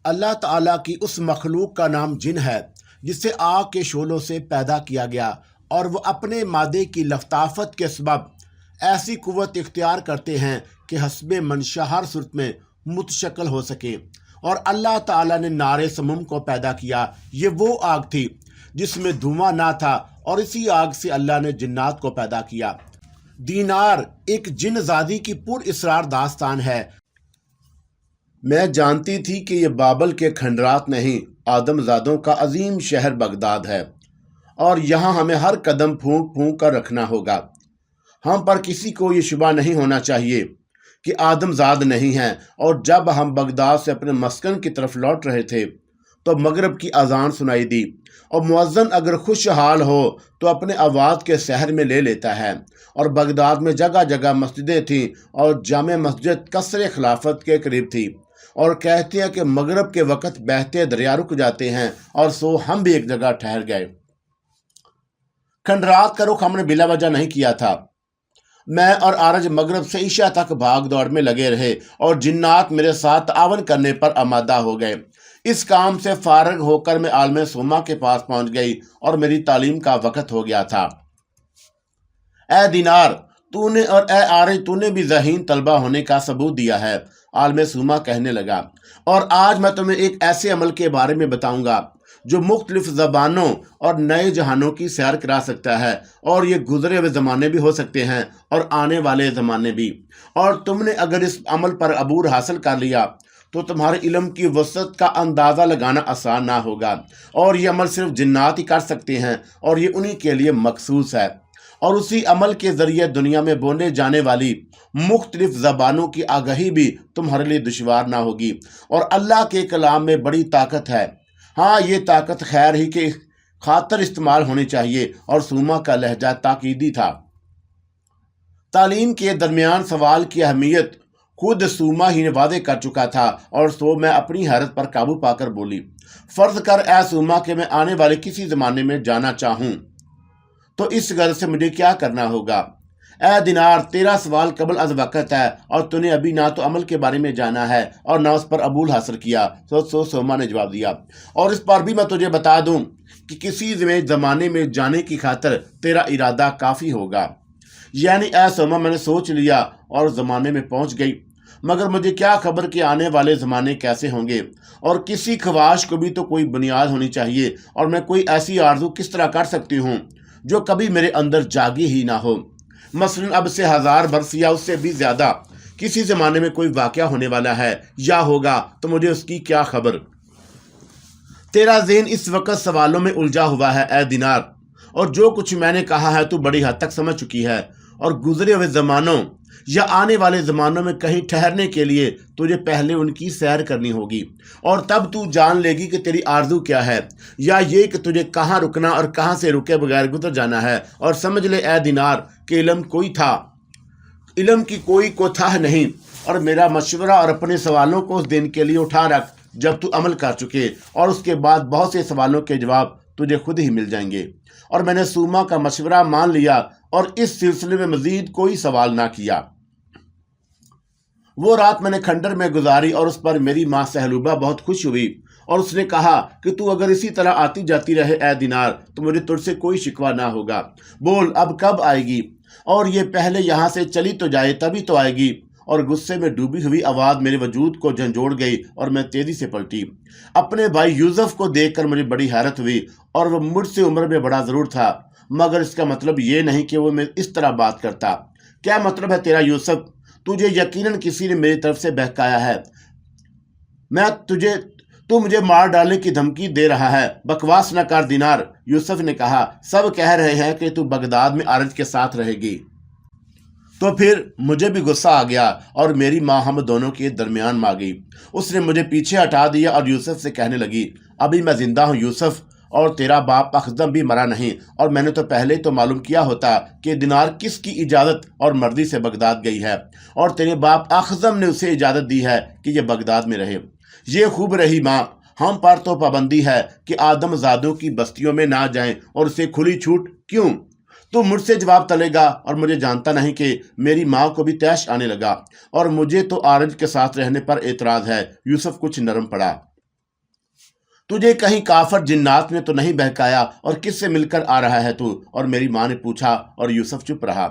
اللہ تعالیٰ کی اس مخلوق کا نام جن ہے جسے آگ کے شعلوں سے پیدا کیا گیا، اور وہ اپنے مادے کی لطافت کے سبب ایسی قوت اختیار کرتے ہیں کہ حسب منشا ہر صورت میں متشکل ہو سکے۔ اور اللہ تعالیٰ نے نار سموم کو پیدا کیا۔ یہ وہ آگ تھی جس میں دھواں نہ تھا، اور اسی آگ سے اللہ نے جنات کو پیدا کیا۔ دینار ایک جن زادی کی پر اسرار داستان ہے۔ میں جانتی تھی کہ یہ بابل کے کھنڈرات نہیں، آدم زادوں کا عظیم شہر بغداد ہے، اور یہاں ہمیں ہر قدم پھونک پھونک کر رکھنا ہوگا۔ ہم پر کسی کو یہ شبہ نہیں ہونا چاہیے کہ آدم زاد نہیں ہیں۔ اور جب ہم بغداد سے اپنے مسکن کی طرف لوٹ رہے تھے تو مغرب کی اذان سنائی دی، اور مؤذن اگر خوشحال ہو تو اپنے آواز کے سحر میں لے لیتا ہے۔ اور بغداد میں جگہ جگہ مسجدیں تھیں، اور جامع مسجد قصر خلافت کے قریب تھی، اور کہتے ہیں کہ مغرب کے وقت بہتے دریا رک جاتے ہیں، اور سو ہم بھی ایک جگہ ٹھہر گئے۔ کھنڈرات کا رخ ہم نے بلا وجہ نہیں کیا تھا۔ میں اور آرج مغرب سے عشاء تک بھاگ دوڑ میں لگے رہے، اور جنات میرے ساتھ تعاون کرنے پر آمادہ ہو گئے۔ اس کام سے فارغ ہو کر میں عالم سوما کے پاس پہنچ گئی، اور میری تعلیم کا وقت ہو گیا تھا۔ اے دینار، تو نے اور اے آرج، تو نے بھی ذہین طلبہ ہونے کا ثبوت دیا ہے، عالم سوما کہنے لگا۔ اور آج میں تمہیں ایک ایسے عمل کے بارے میں بتاؤں گا جو مختلف زبانوں اور نئے جہانوں کی سیر کرا سکتا ہے، اور یہ گزرے ہوئے زمانے بھی ہو سکتے ہیں اور آنے والے زمانے بھی۔ اور تم نے اگر اس عمل پر عبور حاصل کر لیا تو تمہارے علم کی وسعت کا اندازہ لگانا آسان نہ ہوگا۔ اور یہ عمل صرف جنات ہی کر سکتے ہیں، اور یہ انہی کے لیے مخصوص ہے۔ اور اسی عمل کے ذریعے دنیا میں بولے جانے والی مختلف زبانوں کی آگہی بھی تمہارے لیے دشوار نہ ہوگی۔ اور اللہ کے کلام میں بڑی طاقت ہے۔ ہاں، یہ طاقت خیر ہی کے خاطر استعمال ہونی چاہیے۔ اور سوما کا لہجہ تاکیدی تھا۔ تعلیم کے درمیان سوال کی اہمیت خود سوما ہی نے واضح کر چکا تھا، اور سو میں اپنی حیرت پر قابو پا کر بولی، فرض کر اے سوما کہ میں آنے والے کسی زمانے میں جانا چاہوں تو اس غرض سے مجھے کیا کرنا ہوگا؟ اے دینار، تیرا سوال قبل از وقت ہے، اور تو نے ابھی نہ تو عمل کے بارے میں جانا ہے اور نہ اس پر عبور حاصل کیا۔ سوما نے جواب دیا، اور اس پر بھی میں تجھے بتا دوں کہ کسی زمانے میں جانے کی خاطر تیرا ارادہ کافی ہوگا۔ یعنی اے سوما، میں نے سوچ لیا اور زمانے میں پہنچ گئی، مگر مجھے کیا خبر کہ آنے والے زمانے کیسے ہوں گے؟ اور کسی خواہش کو بھی تو کوئی بنیاد ہونی چاہیے، اور میں کوئی ایسی آرزو کس طرح کر سکتی ہوں جو کبھی میرے اندر جاگی ہی نہ ہو؟ مثلاً اب سے 1000 برس یا اس سے بھی زیادہ کسی زمانے میں کوئی واقعہ ہونے والا ہے یا ہوگا، تو مجھے اس کی کیا خبر؟ تیرا ذہن اس وقت سوالوں میں الجھا ہوا ہے اے دینار، اور جو کچھ میں نے کہا ہے تو بڑی حد تک سمجھ چکی ہے۔ اور گزرے ہوئے زمانوں یا آنے والے زمانوں میں کہیں ٹھہرنے کے لیے تجھے پہلے ان کی سیر کرنی ہوگی، اور تب تو جان لے گی کہ تیری آرزو کیا ہے، یا یہ کہ تجھے کہاں رکنا اور کہاں سے رکے بغیر گزر جانا ہے۔ اور سمجھ لے اے دینار کہ علم کی کوئی کوتاہ نہیں، اور میرا مشورہ اور اپنے سوالوں کو اس دن کے لیے اٹھا رکھ جب تو عمل کر چکے، اور اس کے بعد بہت سے سوالوں کے جواب تجھے خود ہی مل جائیں گے۔ اور میں نے سوما کا مشورہ مان لیا اور اس سلسلے میں مزید کوئی سوال نہ کیا۔ وہ رات میں نے کھنڈر میں گزاری، اور اس پر میری ماں سہلوبہ بہت خوش ہوئی، اور اس نے کہا کہ تو اگر اسی طرح آتی جاتی رہے اے دینار تو مجھے تجھ سے کوئی شکوہ نہ ہوگا۔ بول، اب کب آئے گی؟ اور یہ پہلے یہاں سے چلی تو جائے تبھی تو آئے گی۔ اور غصے میں ڈوبی ہوئی آواز میرے وجود کو جھنجھوڑ گئی، اور میں تیزی سے پلٹی۔ اپنے بھائی یوسف کو دیکھ کر مجھے بڑی حیرت ہوئی، اور وہ مجھ سے عمر میں بڑا ضرور تھا، مگر اس کا مطلب یہ نہیں کہ وہ میں اس طرح بات کرتا۔ کیا مطلب ہے تیرا یوسف؟ تجھے یقیناً کسی نے میری طرف سے بہکایا ہے۔ تو مجھے مار ڈالنے کی دھمکی دے رہا ہے۔ بکواس نہ کر دینار، یوسف نے کہا، سب کہہ رہے ہیں کہ تو بغداد میں آرج کے ساتھ رہے گی۔ تو پھر مجھے بھی غصہ آ گیا، اور میری ماں ہم دونوں کے درمیان میں آ گئی۔ اس نے مجھے پیچھے ہٹا دیا اور یوسف سے کہنے لگی، ابھی میں زندہ ہوں یوسف، اور تیرا باپ اخزم بھی مرا نہیں، اور میں نے تو پہلے تو معلوم کیا ہوتا کہ دینار کس کی اجازت اور مرضی سے بغداد گئی ہے، اور تیرے باپ اخزم نے اسے اجازت دی ہے کہ یہ بغداد میں رہے۔ یہ خوب رہی ماں، ہم پر تو پابندی ہے کہ آدم زادوں کی بستیوں میں نہ جائیں، اور اسے کھلی چھوٹ کیوں؟ تو مجھ سے جواب تلے گا، اور مجھے جانتا نہیں کہ میری ماں کو بھی طیش آنے لگا، اور مجھے تو آرج کے ساتھ رہنے پر اعتراض ہے۔ یوسف کچھ نرم پڑا۔ تجھے کہیں کافر جنات نے تو نہیں بہکایا، اور کس سے مل کر آ رہا ہے تو؟ اور میری ماں نے پوچھا اور یوسف چپ رہا۔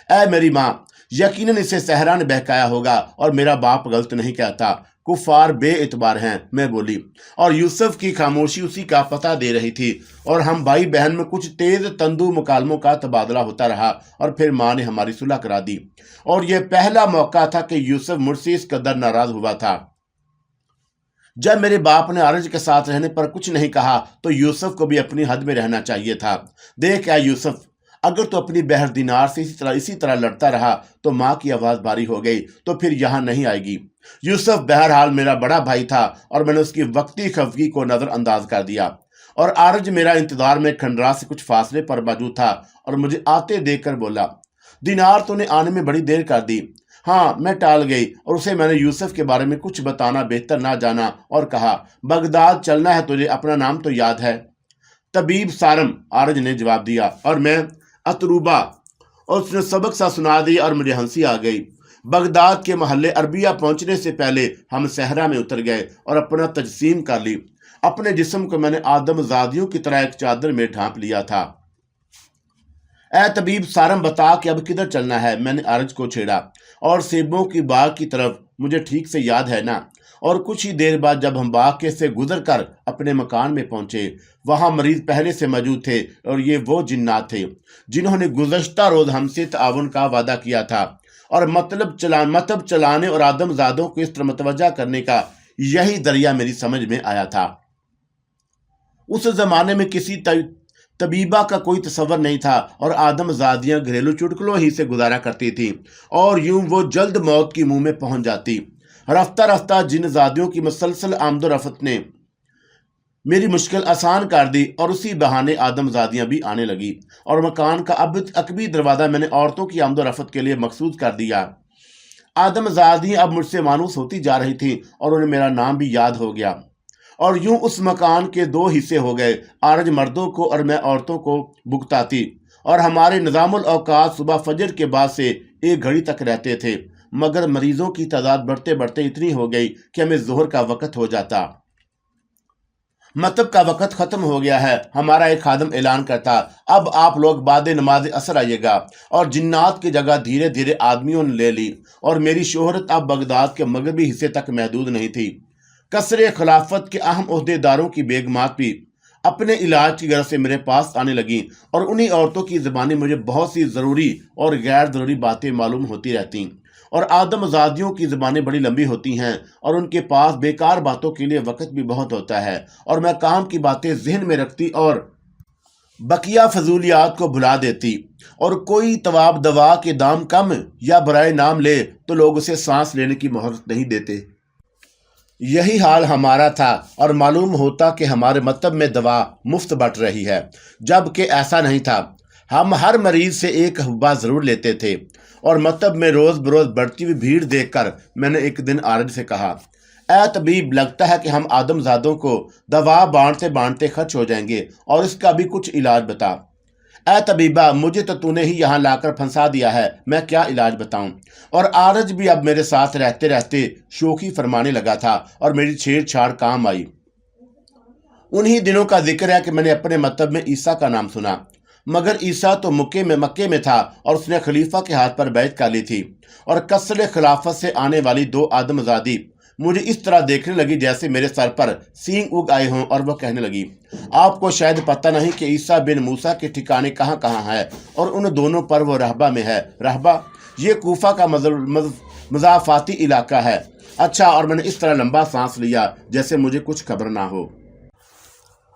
اے میری ماں، یقیناً اسے صحرا نے بہکایا ہوگا، اور میرا باپ غلط نہیں کہتا، کفار بے اعتبار ہیں، میں بولی۔ اور یوسف کی خاموشی اسی کا پتہ دے رہی تھی، اور ہم بھائی بہن میں کچھ تیز تندو مکالموں کا تبادلہ ہوتا رہا، اور پھر ماں نے ہماری صلح کرا دی۔ اور یہ پہلا موقع تھا کہ یوسف مجھ سے اس قدر ناراض ہوا تھا۔ جب میرے باپ نے عارج کے ساتھ رہنے پر کچھ نہیں کہا تو یوسف کو بھی اپنی حد میں رہنا چاہیے تھا۔ دیکھ اے یوسف، اگر تو اپنی بہر دینار سے اسی طرح لڑتا رہا تو ماں کی آواز بھاری ہو گئی تو پھر یہاں نہیں آئے گی۔ یوسف بہرحال میرا بڑا بھائی تھا، اور میں نے اس کی وقتی خفگی کو نظر انداز کر دیا۔ اور عارج میرا انتظار میں کھنڈرا سے کچھ فاصلے پر موجود تھا، اور مجھے آتے دیکھ کر بولا، دینار تو نے آنے میں بڑی دیر کر دی۔ ہاں، میں ٹال گئی، اور اسے میں نے یوسف کے بارے میں کچھ بتانا بہتر نہ جانا، اور کہا، بغداد چلنا ہے تجھے، اپنا نام تو یاد ہے؟ طبیب سارم، عارج نے جواب دیا، اور میں اتروبا، اور اس نے سبق سا سنا دی، اور مجھے ہنسی آ گئی۔ بغداد کے محلے عربیہ پہنچنے سے پہلے ہم صحرا میں اتر گئے اور اپنا تجسیم کر لی۔ اپنے جسم کو میں نے آدم زادیوں کی طرح ایک چادر میں ڈھانپ لیا تھا۔ اے طبیب سارم، بتا کہ اب کدھر چلنا ہے؟ میں نے عارج کو چھیڑا۔ اور سیبوں کی باغ کی طرف، مجھے ٹھیک سے یاد ہے نا؟ اور کچھ ہی دیر بعد جب ہم باغ کے سے گزر کر اپنے مکان میں پہنچے، وہاں مریض پہلے سے موجود تھے، اور یہ وہ جنات تھے جنہوں نے گزشتہ روز ہم سے تعاون کا وعدہ کیا تھا، اور مطلب چلانے اور آدم زادوں کو اس طرح متوجہ کرنے کا یہی ذریعہ میری سمجھ میں آیا تھا۔ اس زمانے میں کسی طبیبہ کا کوئی تصور نہیں تھا، اور آدم زادیاں گھریلو چٹکلوں ہی سے گزارا کرتی تھی، اور یوں وہ جلد موت کی منہ میں پہنچ جاتی۔ رفتہ رفتہ جن زادیوں کی مسلسل آمد و رفت نے میری مشکل آسان کر دی، اور اسی بہانے آدم زادیاں بھی آنے لگی، اور مکان کا عقبی دروازہ میں نے عورتوں کی آمد و رفت کے لیے مخصوص کر دیا۔ آدم زادیاں اب مجھ سے مانوس ہوتی جا رہی تھیں، اور انہیں میرا نام بھی یاد ہو گیا، اور یوں اس مکان کے دو حصے ہو گئے، عارج مردوں کو اور میں عورتوں کو بھگتاتی، اور ہمارے نظام الاوقات صبح فجر کے بعد سے 1 گھڑی تک رہتے تھے، مگر مریضوں کی تعداد بڑھتے بڑھتے اتنی ہو گئی کہ ہمیں ظہر کا وقت ہو جاتا۔ مطلب کا وقت ختم ہو گیا ہے، ہمارا ایک خادم اعلان کرتا، اب آپ لوگ بعد نماز عصر آئیے گا، اور جنات کی جگہ دھیرے دھیرے آدمیوں نے لے لی، اور میری شہرت اب بغداد کے مغربی حصے تک محدود نہیں تھی۔ قصر خلافت کے اہم عہدے داروں کی بیگمات بھی اپنے علاج کی غرض سے میرے پاس آنے لگیں، اور انہی عورتوں کی زبانیں مجھے بہت سی ضروری اور غیر ضروری باتیں معلوم ہوتی رہتیں، اور آدم زادیوں کی زبانیں بڑی لمبی ہوتی ہیں، اور ان کے پاس بیکار باتوں کے لیے وقت بھی بہت ہوتا ہے، اور میں کام کی باتیں ذہن میں رکھتی اور بقیہ فضولیات کو بھلا دیتی، اور کوئی طواب دوا کے دام کم یا برائے نام لے تو لوگ اسے سانس لینے کی مہلت نہیں دیتے۔ یہی حال ہمارا تھا، اور معلوم ہوتا کہ ہمارے مطب میں دوا مفت بٹ رہی ہے، جبکہ ایسا نہیں تھا۔ ہم ہر مریض سے 1 حبہ ضرور لیتے تھے، اور مطب میں روز بروز بڑھتی ہوئی بھیڑ دیکھ کر میں نے ایک دن عارج سے کہا، اے طبیب، لگتا ہے کہ ہم آدم زادوں کو دوا بانٹتے بانٹتے خرچ ہو جائیں گے، اور اس کا بھی کچھ علاج بتا۔ اے طبیبہ، مجھے تو نے ہی یہاں لا کر پھنسا دیا ہے، میں کیا علاج بتاؤں؟ اور عارج بھی اب میرے ساتھ رہتے رہتے شوخی فرمانے لگا تھا، اور میری چھیڑ چھاڑ کام آئی۔ انہی دنوں کا ذکر ہے کہ میں نے اپنے مطلب میں عیسیٰ کا نام سنا، مگر عیسیٰ تو مکے میں تھا، اور اس نے خلیفہ کے ہاتھ پر بیعت کر لی تھی، اور قصر خلافت سے آنے والی 2 آدم زادی مجھے اس طرح دیکھنے لگی جیسے میرے سر پر سینگ اگ آئے ہوں، اور وہ کہنے لگی، آپ کو شاید پتہ نہیں کہ عیسیٰ بن موسیٰ کے ٹھکانے کہاں کہاں ہے، اور ان دونوں پر وہ رہبہ میں ہے۔ رہبہ یہ کوفہ کا مضافاتی علاقہ ہے۔ اچھا، اور میں نے اس طرح لمبا سانس لیا جیسے مجھے کچھ خبر نہ ہو۔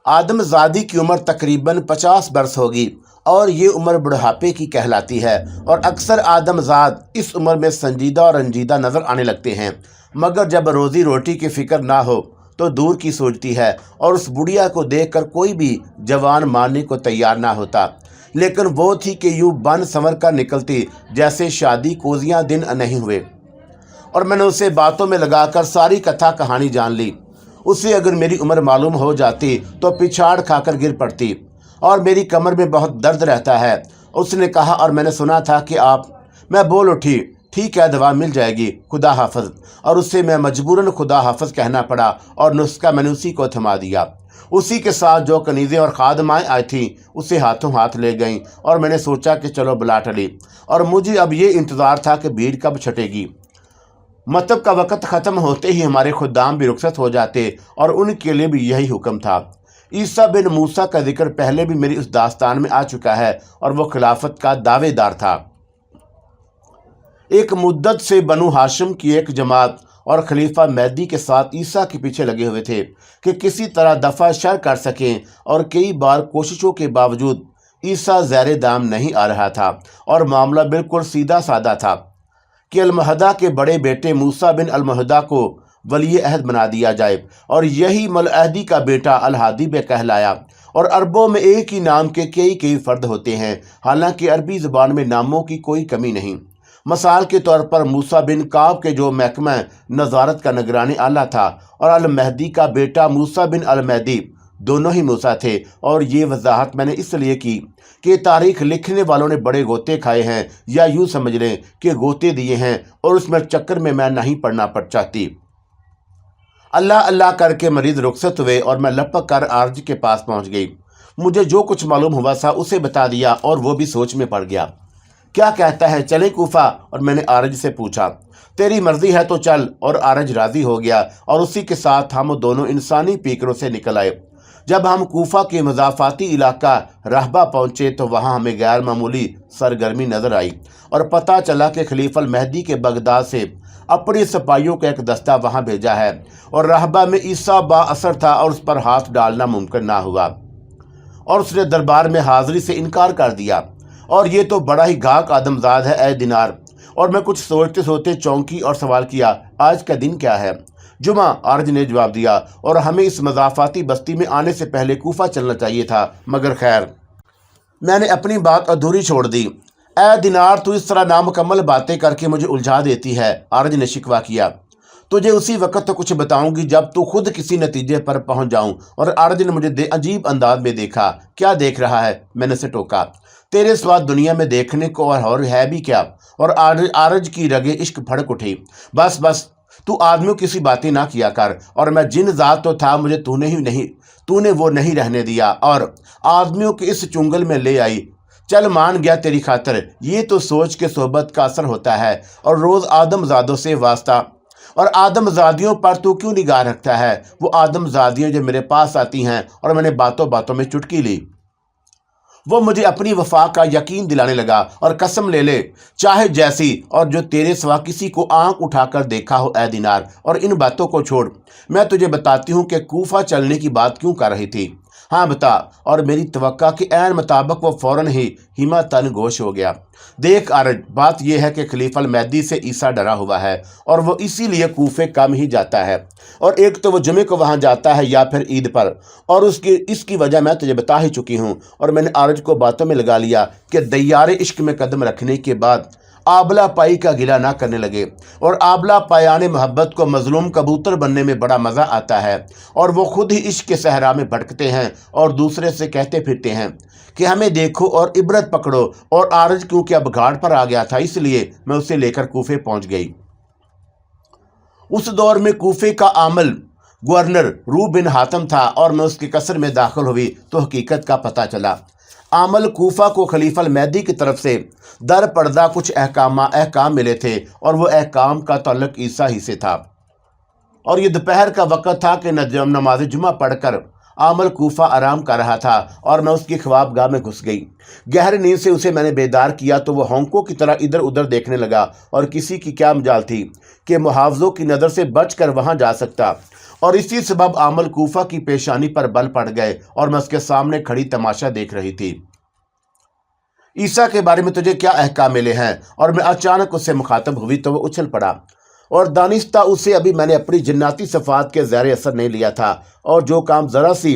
آدم زادی کی عمر تقریباً 50 برس ہوگی، اور یہ عمر بڑھاپے کی کہلاتی ہے، اور اکثر آدم زاد اس عمر میں سنجیدہ اور رنجیدہ نظر آنے لگتے ہیں، مگر جب روزی روٹی کی فکر نہ ہو تو دور کی سوچتی ہے، اور اس بڑھیا کو دیکھ کر کوئی بھی جوان ماننے کو تیار نہ ہوتا، لیکن وہ تھی کہ یوں بن سنور کر نکلتی جیسے شادی کوزیاں دن نہیں ہوئے، اور میں نے اسے باتوں میں لگا کر ساری کتھا کہانی جان لی۔ اسے اگر میری عمر معلوم ہو جاتی تو پچھاڑ کھا کر گر پڑتی، اور میری کمر میں بہت درد رہتا ہے۔ اس نے کہا، اور میں نے سنا تھا کہ آپ… میں بول اٹھی، ٹھیک ہے دوا مل جائے گی، خدا حافظ۔ اور اسے میں مجبوراً خدا حافظ کہنا پڑا اور نسخہ میں نے اسی کو تھما دیا۔ اسی کے ساتھ جو کنیزیں اور خادمائیں آئی تھیں اسے ہاتھوں ہاتھ لے گئیں اور میں نے سوچا کہ چلو بلا ٹلی، اور مجھے اب یہ انتظار تھا کہ بھیڑ کب چھٹے گی۔ مطلب کا وقت ختم ہوتے ہی ہمارے خدام بھی رخصت ہو جاتے اور ان کے لیے بھی یہی حکم تھا۔ عیسیٰ بن موسیٰ کا ذکر پہلے بھی میری اس داستان میں آ چکا ہے اور وہ خلافت کا دعوے دار تھا۔ ایک مدت سے بنو ہاشم کی ایک جماعت اور خلیفہ مہدی کے ساتھ عیسیٰ کے پیچھے لگے ہوئے تھے کہ کسی طرح دفع شر کر سکیں، اور کئی بار کوششوں کے باوجود عیسیٰ زیر دام نہیں آ رہا تھا، اور معاملہ بالکل سیدھا سادہ تھا کہ المہدہ کے بڑے بیٹے موسیٰ بن المہدہ کو ولی عہد بنا دیا جائے، اور یہی ملعہدی کا بیٹا الہادی بھی کہلایا۔ اور عربوں میں ایک ہی نام کے کئی فرد ہوتے ہیں، حالانکہ عربی زبان میں ناموں کی کوئی کمی نہیں۔ مثال کے طور پر موسیٰ بن کعب کے جو محکمہ نظارت کا نگرانی آلہ تھا، اور المہدی کا بیٹا موسیٰ بن المہدی، دونوں ہی موسیٰ تھے۔ اور یہ وضاحت میں نے اس لیے کی کہ تاریخ لکھنے والوں نے بڑے غوطے کھائے ہیں، یا یوں سمجھ لیں کہ غوطے دیے ہیں، اور اس میں چکر میں نہیں پڑنا چاہتی۔ اللہ اللہ کر کے مریض رخصت ہوئے اور میں لپک کر آرج کے پاس پہنچ گئی۔ مجھے جو کچھ معلوم ہوا تھا اسے بتا دیا، اور وہ بھی سوچ میں پڑ گیا۔ کیا کہتا ہے، چلیں کوفہ؟ اور میں نے آرج سے پوچھا۔ تیری مرضی ہے تو چل، اور آرج راضی ہو گیا، اور اسی کے ساتھ ہم دونوں انسانی پیکروں سے نکل آئے۔ جب ہم کوفہ کے مضافاتی علاقہ رہبہ پہنچے تو وہاں ہمیں غیر معمولی سرگرمی نظر آئی، اور پتہ چلا کہ خلیفہ المہدی کے بغداد سے اپنی سپاہیوں کا ایک دستہ وہاں بھیجا ہے، اور رہبہ میں عیسیٰ با اثر تھا اور اس پر ہاتھ ڈالنا ممکن نہ ہوا، اور اس نے دربار میں حاضری سے انکار کر دیا۔ اور یہ تو بڑا ہی گھاک آدمزاد ہے اے دینار۔ اور میں کچھ سوچتے سوچتے چونکی اور سوال کیا، آج کا دن کیا ہے؟ جمعہ، آرج نے جواب دیا، اور ہمیں اس مضافاتی بستی میں آنے سے پہلے کوفہ چلنا چاہیے تھا، مگر خیر میں نے اپنی بات ادھوری چھوڑ دی۔ اے دینار، تو اس طرح نامکمل باتیں کر کے مجھے الجھا دیتی ہے، آرج نے شکوہ کیا۔ تجھے اسی وقت تو کچھ بتاؤں گی جب تو خود کسی نتیجے پر پہنچ جاؤں۔ اور آرج نے مجھے عجیب انداز میں دیکھا۔ کیا دیکھ رہا ہے؟ میں نے اسے ٹوکا۔ تیرے سوا دنیا میں دیکھنے کو اور ہے بھی کیا؟ اور آرج کی رگیں عشق بھڑک اٹھی۔ بس تو آدمیوں کسی باتیں نہ کیا کر، اور میں جن ذات تو تھا مجھے تو نے وہ نہیں رہنے دیا اور آدمیوں کے اس چنگل میں لے آئی۔ چل مان گیا تیری خاطر، یہ تو سوچ کے صحبت کا اثر ہوتا ہے، اور روز آدم زادوں سے واسطہ، اور آدم زادیوں پر تو کیوں نگاہ رکھتا ہے؟ وہ آدم زادیاں جو میرے پاس آتی ہیں اور میں نے باتوں باتوں میں چٹکی لی، وہ مجھے اپنی وفا کا یقین دلانے لگا، اور قسم لے لے چاہے جیسی، اور جو تیرے سوا کسی کو آنکھ اٹھا کر دیکھا ہو اے دینار۔ اور ان باتوں کو چھوڑ، میں تجھے بتاتی ہوں کہ کوفہ چلنے کی بات کیوں کر رہی تھی۔ ہاں بتا۔ اور میری توقع کے عین مطابق وہ فوراً ہی ہیما تن گوش ہو گیا۔ دیکھ آرج، بات یہ ہے کہ خلیفہ المہدی سے عیسیٰ ڈرا ہوا ہے، اور وہ اسی لیے کوفے کم ہی جاتا ہے، اور ایک تو وہ جمعے کو وہاں جاتا ہے یا پھر عید پر، اور اس کی وجہ میں تجھے بتا ہی چکی ہوں۔ اور میں نے آرج کو باتوں میں لگا لیا کہ دیار عشق میں قدم رکھنے کے بعد آبلہ پائی کا گلہ نہ کرنے لگے، اور آبلہ پایان محبت کو مظلوم کبوتر بننے میں بڑا مزہ آتا ہے، اور وہ خود ہی عشق کے صحرا میں بھٹکتے ہیں اور دوسرے سے کہتے پھرتے ہیں کہ ہمیں دیکھو اور عبرت پکڑو۔ اور آرج کیونکہ اب گھاٹ پر آ گیا تھا، اس لیے میں اسے لے کر کوفے پہنچ گئی۔ اس دور میں کوفے کا عامل گورنر روح بن حاتم تھا، اور میں اس کے قصر میں داخل ہوئی تو حقیقت کا پتہ چلا۔ عامل کوفہ کو خلیفہ المہدی کی طرف سے در پردہ کچھ احکام ملے تھے، اور وہ احکام کا تعلق عیسیٰ ہی سے تھا۔ اور یہ دوپہر کا وقت تھا کہ نماز جمعہ پڑھ کر عامل کوفہ آرام کر رہا تھا، اور میں اس کی خواب گاہ میں گھس گئی۔ گہری نیند سے اسے میں نے بیدار کیا تو وہ ہونکوں کی طرح ادھر ادھر دیکھنے لگا، اور کسی کی کیا مجال تھی کہ محافظوں کی نظر سے بچ کر وہاں جا سکتا، اور اسی سبب عامل کوفہ کی پیشانی پر بل پڑ گئے، اور میں اس کے سامنے کھڑی تماشا دیکھ رہی تھی۔ عیسیٰ کے بارے میں تجھے کیا احکام ملے ہیں؟ اور میں اچانک اس سے مخاطب ہوئی تو وہ اچھل پڑا، اور دانستہ اسے ابھی میں نے اپنی جناتی صفات کے زیر اثر نہیں لیا تھا، اور جو کام ذرا سی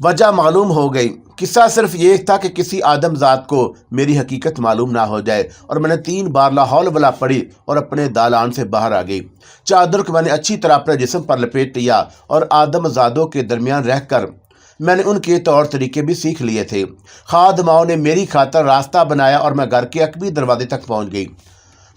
وجہ معلوم ہو گئی۔ قصہ صرف یہ تھا کہ کسی آدم ذات کو میری حقیقت معلوم نہ ہو جائے، اور میں نے 3 بار لا حول ولا پڑھی اور اپنے دالان سے باہر آ گئی۔ چادر کو میں نے اچھی طرح اپنے جسم پر لپیٹ لیا، اور آدم زادوں کے درمیان رہ کر میں نے ان کے طور طریقے بھی سیکھ لیے تھے۔ خادماؤں نے میری خاطر راستہ بنایا اور میں گھر کے عقبی دروازے تک پہنچ گئی۔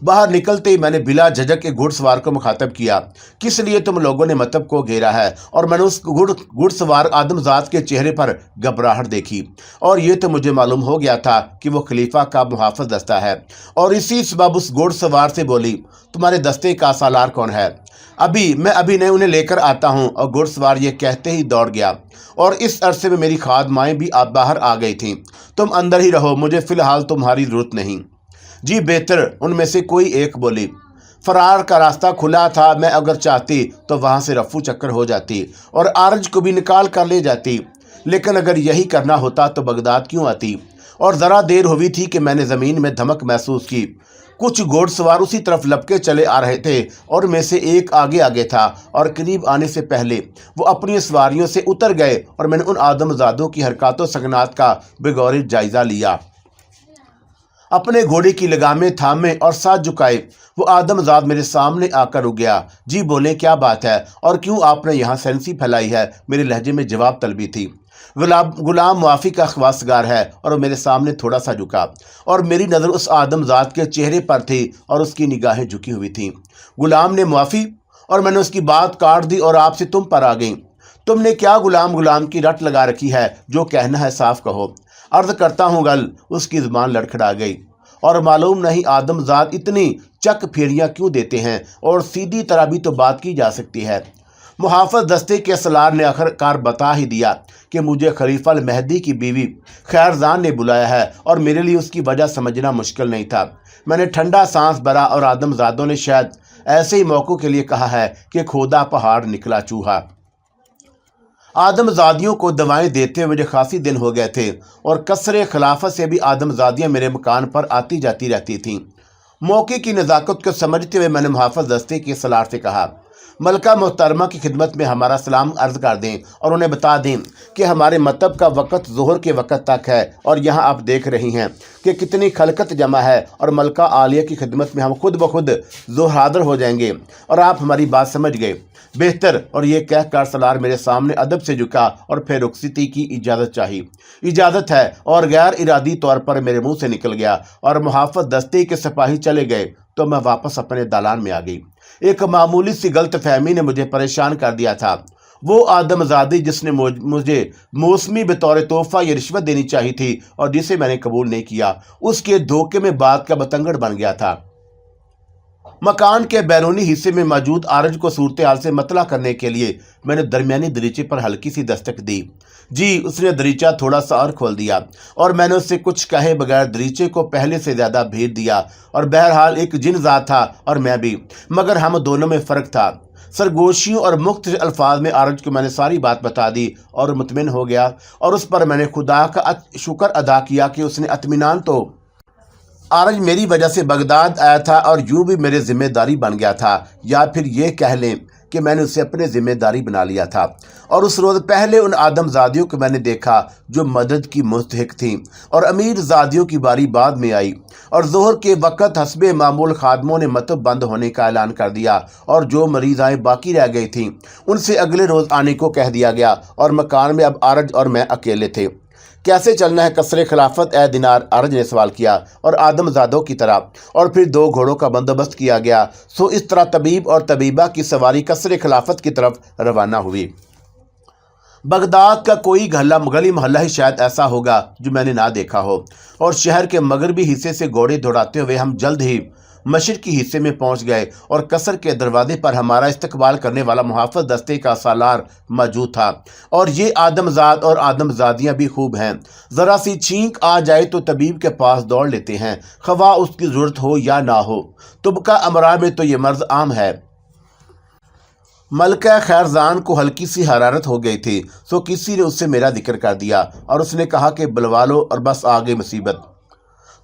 باہر نکلتے ہی میں نے بلا جھجک ایک گھڑ سوار کو مخاطب کیا، کس لیے تم لوگوں نے مطلب کو گھیرا ہے؟ اور میں نے اس گھڑ سوار آدم ذات کے چہرے پر گھبراہٹ دیکھی، اور یہ تو مجھے معلوم ہو گیا تھا کہ وہ خلیفہ کا محافظ دستہ ہے، اور اسی سبب اس گھڑ سوار سے بولی، تمہارے دستے کا سالار کون ہے؟ میں ابھی نہیں انہیں لے کر آتا ہوں۔ اور گھڑ سوار یہ کہتے ہی دوڑ گیا، اور اس عرصے میں میری خادمائیں بھی باہر آ گئی تھیں۔ تم اندر ہی رہو، مجھے فی الحال تمہاری ضرورت نہیں۔ جی بہتر، ان میں سے کوئی ایک بولی۔ فرار کا راستہ کھلا تھا، میں اگر چاہتی تو وہاں سے رفو چکر ہو جاتی اور آرج کو بھی نکال کر لے جاتی، لیکن اگر یہی کرنا ہوتا تو بغداد کیوں آتی؟ اور ذرا دیر ہوئی تھی کہ میں نے زمین میں دھمک محسوس کی۔ کچھ گھوڑ سوار اسی طرف لپکے چلے آ رہے تھے، اور میں سے ایک آگے تھا، اور قریب آنے سے پہلے وہ اپنی سواریوں سے اتر گئے، اور میں نے ان آدم زادوں کی حرکات و سکنات کا بغور جائزہ لیا۔ اپنے گھوڑے کی لگامیں تھامے اور ساتھ جھکائے وہ آدم زاد میرے سامنے آ کر رک گیا۔ جی بولے، کیا بات ہے، اور کیوں آپ نے یہاں سینسی پھیلائی ہے؟ میرے لہجے میں جواب طلبی تھی۔ غلام معافی کا خواستگار ہے، اور وہ میرے سامنے تھوڑا سا جھکا، اور میری نظر اس آدم ذات کے چہرے پر تھی، اور اس کی نگاہیں جھکی ہوئی تھیں۔ غلام نے معافی؟ اور میں نے اس کی بات کاٹ دی اور آپ سے تم پر آ گئی۔ تم نے کیا غلام کی رٹ لگا رکھی ہے؟ جو کہنا ہے صاف کہو۔ عرض کرتا ہوں گل، اس کی زبان لڑکھڑا گئی، اور معلوم نہیں آدم ذات اتنی چک پھیریاں کیوں دیتے ہیں، اور سیدھی طرح بھی تو بات کی جا سکتی ہے۔ محافظ دستے کے سالار نے آخر کار بتا ہی دیا کہ مجھے خلیفہ المہدی کی بیوی خیرزان نے بلایا ہے، اور میرے لیے اس کی وجہ سمجھنا مشکل نہیں تھا۔ میں نے ٹھنڈا سانس بھرا، اور آدم زادوں نے شاید ایسے ہی موقع کے لیے کہا ہے کہ کھودا پہاڑ نکلا چوہا۔ آدم زادیوں کو دوائیں دیتے ہوئے مجھے خاصی دن ہو گئے تھے، اور کثر خلافت سے بھی آدم زادیاں میرے مکان پر آتی جاتی رہتی تھیں۔ موقع کی نزاکت کو سمجھتے ہوئے میں نے محافظ دستے کے سالار سے کہا، ملکہ محترمہ کی خدمت میں ہمارا سلام عرض کر دیں، اور انہیں بتا دیں کہ ہمارے مطلب کا وقت ظہر کے وقت تک ہے، اور یہاں آپ دیکھ رہی ہیں کہ کتنی خلقت جمع ہے، اور ملکہ عالیہ کی خدمت میں ہم خود بخود ظہر حاضر ہو جائیں گے، اور آپ ہماری بات سمجھ گئے۔ بہتر۔ اور یہ کہہ کر سالار میرے سامنے ادب سے جھکا، اور پھر رخصتی کی اجازت چاہی۔ اجازت ہے، اور غیر ارادی طور پر میرے منہ سے نکل گیا، اور محافظ دستے کے سپاہی چلے گئے تو میں واپس اپنے دالان میں آ گئی۔ ایک معمولی سی غلط فہمی نے مجھے پریشان کر دیا تھا۔ وہ آدم زادی جس نے مجھے موسمی بطور تحفہ یہ رشوت دینی چاہی تھی، اور جسے میں نے قبول نہیں کیا، اس کے دھوکے میں بات کا بتنگڑ بن گیا تھا۔ مکان کے بیرونی حصے میں موجود آرج کو صورتحال سے مطلع کرنے کے لیے میں نے درمیانی دریچے پر ہلکی سی دستک دی۔ جی، اس نے دریچہ تھوڑا سا اور کھول دیا، اور میں نے اس سے کچھ کہے بغیر دریچے کو پہلے سے زیادہ بھیر دیا، اور بہرحال ایک جن ذات تھا اور میں بھی، مگر ہم دونوں میں فرق تھا۔ سرگوشیوں اور مختصر الفاظ میں آرج کو میں نے ساری بات بتا دی اور مطمئن ہو گیا، اور اس پر میں نے خدا کا شکر ادا کیا کہ اس نے اطمینان تو آرج میری وجہ سے بغداد آیا تھا اور یوں بھی میرے ذمہ داری بن گیا تھا، یا پھر یہ کہہ لیں کہ میں نے اسے اپنے ذمہ داری بنا لیا تھا۔ اور اس روز پہلے ان آدم زادیوں کو میں نے دیکھا جو مدد کی مستحق تھیں، اور امیر زادیوں کی باری بعد میں آئی، اور ظہر کے وقت حسب معمول خادموں نے مطب بند ہونے کا اعلان کر دیا، اور جو مریضائیں باقی رہ گئی تھیں ان سے اگلے روز آنے کو کہہ دیا گیا، اور مکان میں اب آرج اور میں اکیلے تھے۔ کیسے چلنا ہے قصر خلافت اے دینار؟ آرج نے سوال کیا، اور آدم زادوں کی طرح، اور پھر 2 گھوڑوں کا بندوبست کیا گیا۔ سو اس طرح طبیب اور طبیبہ کی سواری قصر خلافت کی طرف روانہ ہوئی۔ بغداد کا کوئی گلی محلہ ہی شاید ایسا ہوگا جو میں نے نہ دیکھا ہو، اور شہر کے مغربی حصے سے گھوڑے دوڑاتے ہوئے ہم جلد ہی مشرقی حصے میں پہنچ گئے، اور قصر کے دروازے پر ہمارا استقبال کرنے والا محافظ دستے کا سالار موجود تھا۔ اور یہ آدم زاد اور آدم زادیاں بھی خوب ہیں، ذرا سی چھینک آ جائے تو طبیب کے پاس دوڑ لیتے ہیں، خواہ اس کی ضرورت ہو یا نہ ہو۔ طبقہ امراء میں تو یہ مرض عام ہے۔ ملکہ خیرزان کو ہلکی سی حرارت ہو گئی تھی، سو کسی نے اس سے میرا ذکر کر دیا، اور اس نے کہا کہ بلوا لو، اور بس آگے مصیبت۔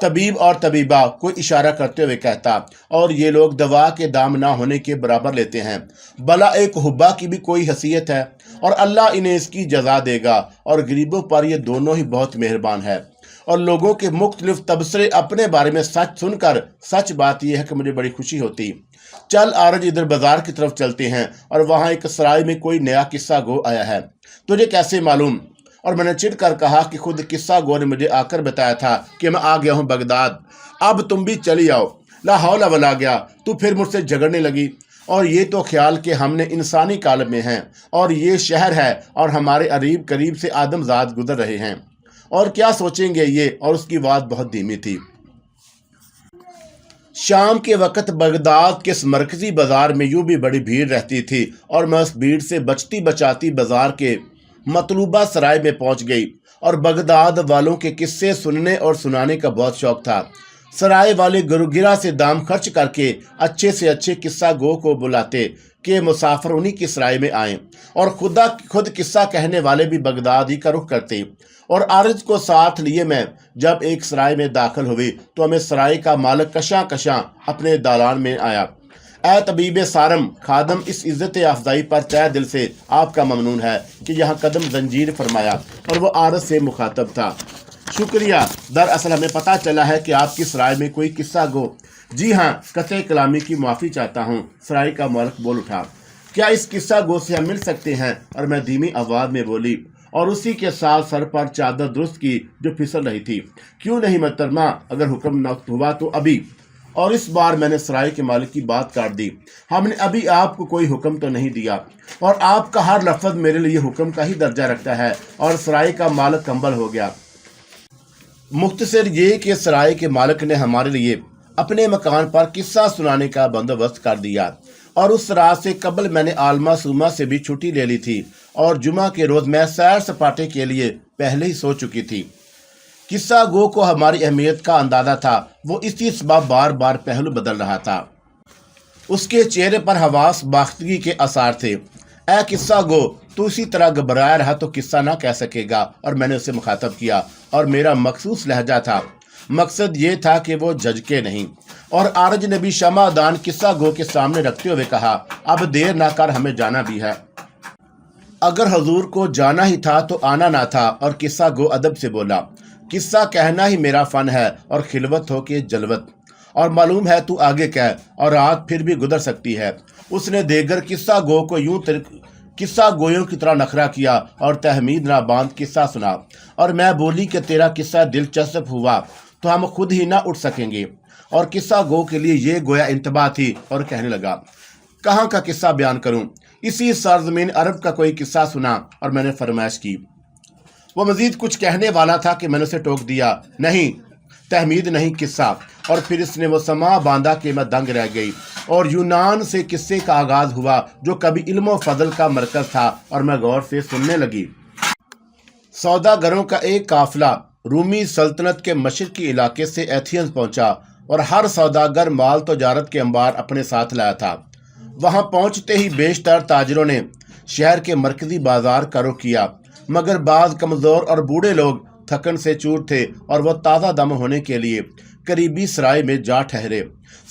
طبیب اور طبیبہ کوئی اشارہ کرتے ہوئے کہتا، اور یہ لوگ دوا کے دام نہ ہونے کے برابر لیتے ہیں، بلا ایک حبا کی بھی کوئی حیثیت ہے، اور اللہ انہیں اس کی جزا دے گا، اور غریبوں پر یہ دونوں ہی بہت مہربان ہے۔ اور لوگوں کے مختلف تبصرے اپنے بارے میں سچ سن کر سچ بات یہ ہے کہ مجھے بڑی خوشی ہوتی۔ چل آرج ادھر بازار کی طرف چلتے ہیں، اور وہاں ایک سرائے میں کوئی نیا قصہ گو آیا ہے، تجھے کیسے معلوم؟ اور میں نے چڑ کر کہا کہ خود قصہ گو نے مجھے آ کر بتایا تھا کہ میں آ گیا ہوں بغداد، اب تم بھی چلی آؤ۔ لا حول ولا گیا، تو پھر مجھ سے جھگڑنے لگی، اور یہ تو خیال کہ ہم نے انسانی کالم میں ہیں، اور یہ شہر ہے، اور ہمارے قریب قریب سے آدم زاد گزر رہے ہیں، اور کیا سوچیں گے یہ؟ اور اس کی بات بہت دھیمی تھی۔ شام کے وقت بغداد کے اس مرکزی بازار میں یوں بھی بڑی بھیڑ رہتی تھی، اور میں اس بھیڑ سے بچتی بچاتی بازار کے مطلوبہ سرائے میں پہنچ گئی، اور بغداد والوں کے قصے سننے اور سنانے کا بہت شوق تھا۔ سرائے والے گروگرہ سے دام خرچ کر کے اچھے سے اچھے قصہ گو کو بلاتے کہ مسافر انہی کی سرائے میں آئیں، اور خود قصہ کہنے والے بھی بغداد ہی کا رخ کرتے۔ اور عارض کو ساتھ لیے میں جب ایک سرائے میں داخل ہوئی تو ہمیں سرائے کا مالک کشاں کشاں اپنے دالان میں آیا۔ اے طبیب سارم، خادم اس عزت افزائی پر تہ دل سے آپ کا ممنون ہے کہ یہاں قدم زنجیر فرمایا، اور وہ عارض سے مخاطب تھا۔ شکریہ، دراصل ہمیں پتہ چلا ہے کہ آپ کی سرائے میں کوئی قصہ گو۔ جی ہاں، قطع کلامی کی معافی چاہتا ہوں، سرائے کا مالک بول اٹھا۔ کیا اس قصہ گو سے ہم مل سکتے ہیں؟ اور میں دھیمی آواز میں بولی، اور اسی کے ساتھ سر پر چادر درست کی جو پھسل رہی تھی۔ کیوں نہیں محترمہ، اگر حکم نہ ہوا تو ابھی۔ اور اس بار میں نے سرائے کے مالک کی بات کاٹ دی۔ ہم نے ابھی آپ کو کوئی حکم تو نہیں دیا، اور آپ کا ہر لفظ میرے لیے حکم کا ہی درجہ رکھتا ہے۔ اور سرائے کا مالک کمبل ہو گیا۔ مختصر یہ کہ سرائے کے مالک نے ہمارے لیے اپنے مکان پر قصہ سنانے کا بندوبست کر دیا، اور اس رات سے قبل میں نے عالمہ سوما سے بھی چھٹی لے لی تھی، اور جمعہ کے روز میں سیر سپاٹے کے لیے پہلے ہی سو چکی تھی۔ قصہ گو کو ہماری اہمیت کا اندازہ تھا، وہ اسی سبب بار بار پہلو بدل رہا تھا۔ اس کے چہرے پر حواس باختگی کے آثار تھے۔ اے قصہ گو، تو اسی طرح گھبرایا رہا تو قصہ نہ کہہ سکے گا۔ اور میں نے اسے مخاطب کیا، اور میرا مخصوص لہجہ تھا۔ مقصد یہ تھا کہ وہ جھجکے نہیں۔ اور عارج نے بھی شمع دان قصہ گو کے سامنے رکھتے ہوئے کہا، اب دیر نہ کر، ہمیں جانا بھی ہے۔ اگر حضور کو جانا ہی تھا تو آنا نہ تھا۔ اور قصہ گو ادب سے بولا، قصہ کہنا ہی میرا فن ہے، اور خلوت ہو کے جلوت، اور معلوم ہے تو آگے کہہ، اور رات پھر بھی گزر سکتی ہے۔ اس نے دیگر قصہ گو کو یوں قصہ گویوں کی طرح نخرہ کیا، اور تحمید نہ باندھ قصہ سنا۔ اور میں بولی کہ تیرا قصہ دلچسپ ہوا تو ہم خود ہی نہ اٹھ سکیں گے۔ اور قصہ گو کے لیے یہ گویا انتباہ تھی، اور کہنے لگا، کہاں کا قصہ بیان کروں؟ اسی سرزمین عرب کا کوئی قصہ سنا۔ اور میں نے فرمائش کی۔ وہ مزید کچھ کہنے والا تھا کہ میں نے اسے ٹوک دیا، نہیں، تحمید نہیں، قصہ۔ اور پھر اس نے وہ سما باندھا کہ میں دنگ رہ گئی، اور یونان سے قصے کا آغاز ہوا جو کبھی علم و فضل کا مرکز تھا، اور میں غور سے سننے لگی۔ سوداگروں کا ایک قافلہ رومی سلطنت کے مشرقی علاقے سے ایتھینز پہنچا، اور ہر سوداگر مال تجارت کے انبار اپنے ساتھ لایا تھا۔ وہاں پہنچتے ہی بیشتر تاجروں نے شہر کے مرکزی بازار کا رخ کیا، مگر بعض کمزور اور بوڑھے لوگ تھکن سے چور تھے، اور وہ تازہ دم ہونے کے لیے قریبی سرائے میں جا ٹھہرے۔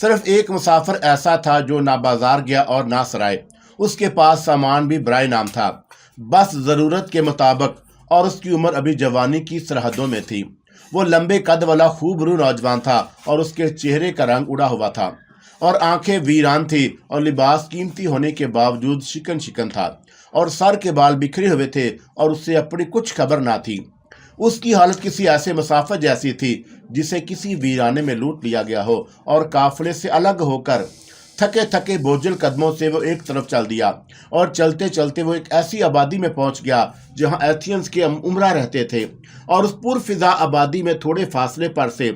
صرف ایک مسافر ایسا تھا جو نہ بازار گیا اور نہ سرائے۔ اس کے پاس سامان بھی برائے نام تھا، بس ضرورت کے مطابق، اور اس کی عمر ابھی جوانی کی سرحدوں میں تھی۔ وہ لمبے قد والا خوب رو نوجوان تھا، اور اس کے چہرے کا رنگ اڑا ہوا تھا، اور آنکھیں ویران تھی، اور لباس قیمتی ہونے کے باوجود شکن شکن تھا، اور سر کے بال بکھرے ہوئے تھے، اور اس سے اپنی کچھ خبر نہ تھی۔ اس کی حالت کسی ایسے مسافر جیسی تھی جسے کسی ویرانے میں لوٹ لیا گیا ہو، اور قافلے سے الگ ہو کر تھکے تھکے بوجھل قدموں سے وہ ایک طرف چل دیا، اور چلتے چلتے وہ ایک ایسی آبادی میں پہنچ گیا جہاں ایتھینز کے عمرہ رہتے تھے، اور اس پرفضا آبادی میں تھوڑے فاصلے پر سے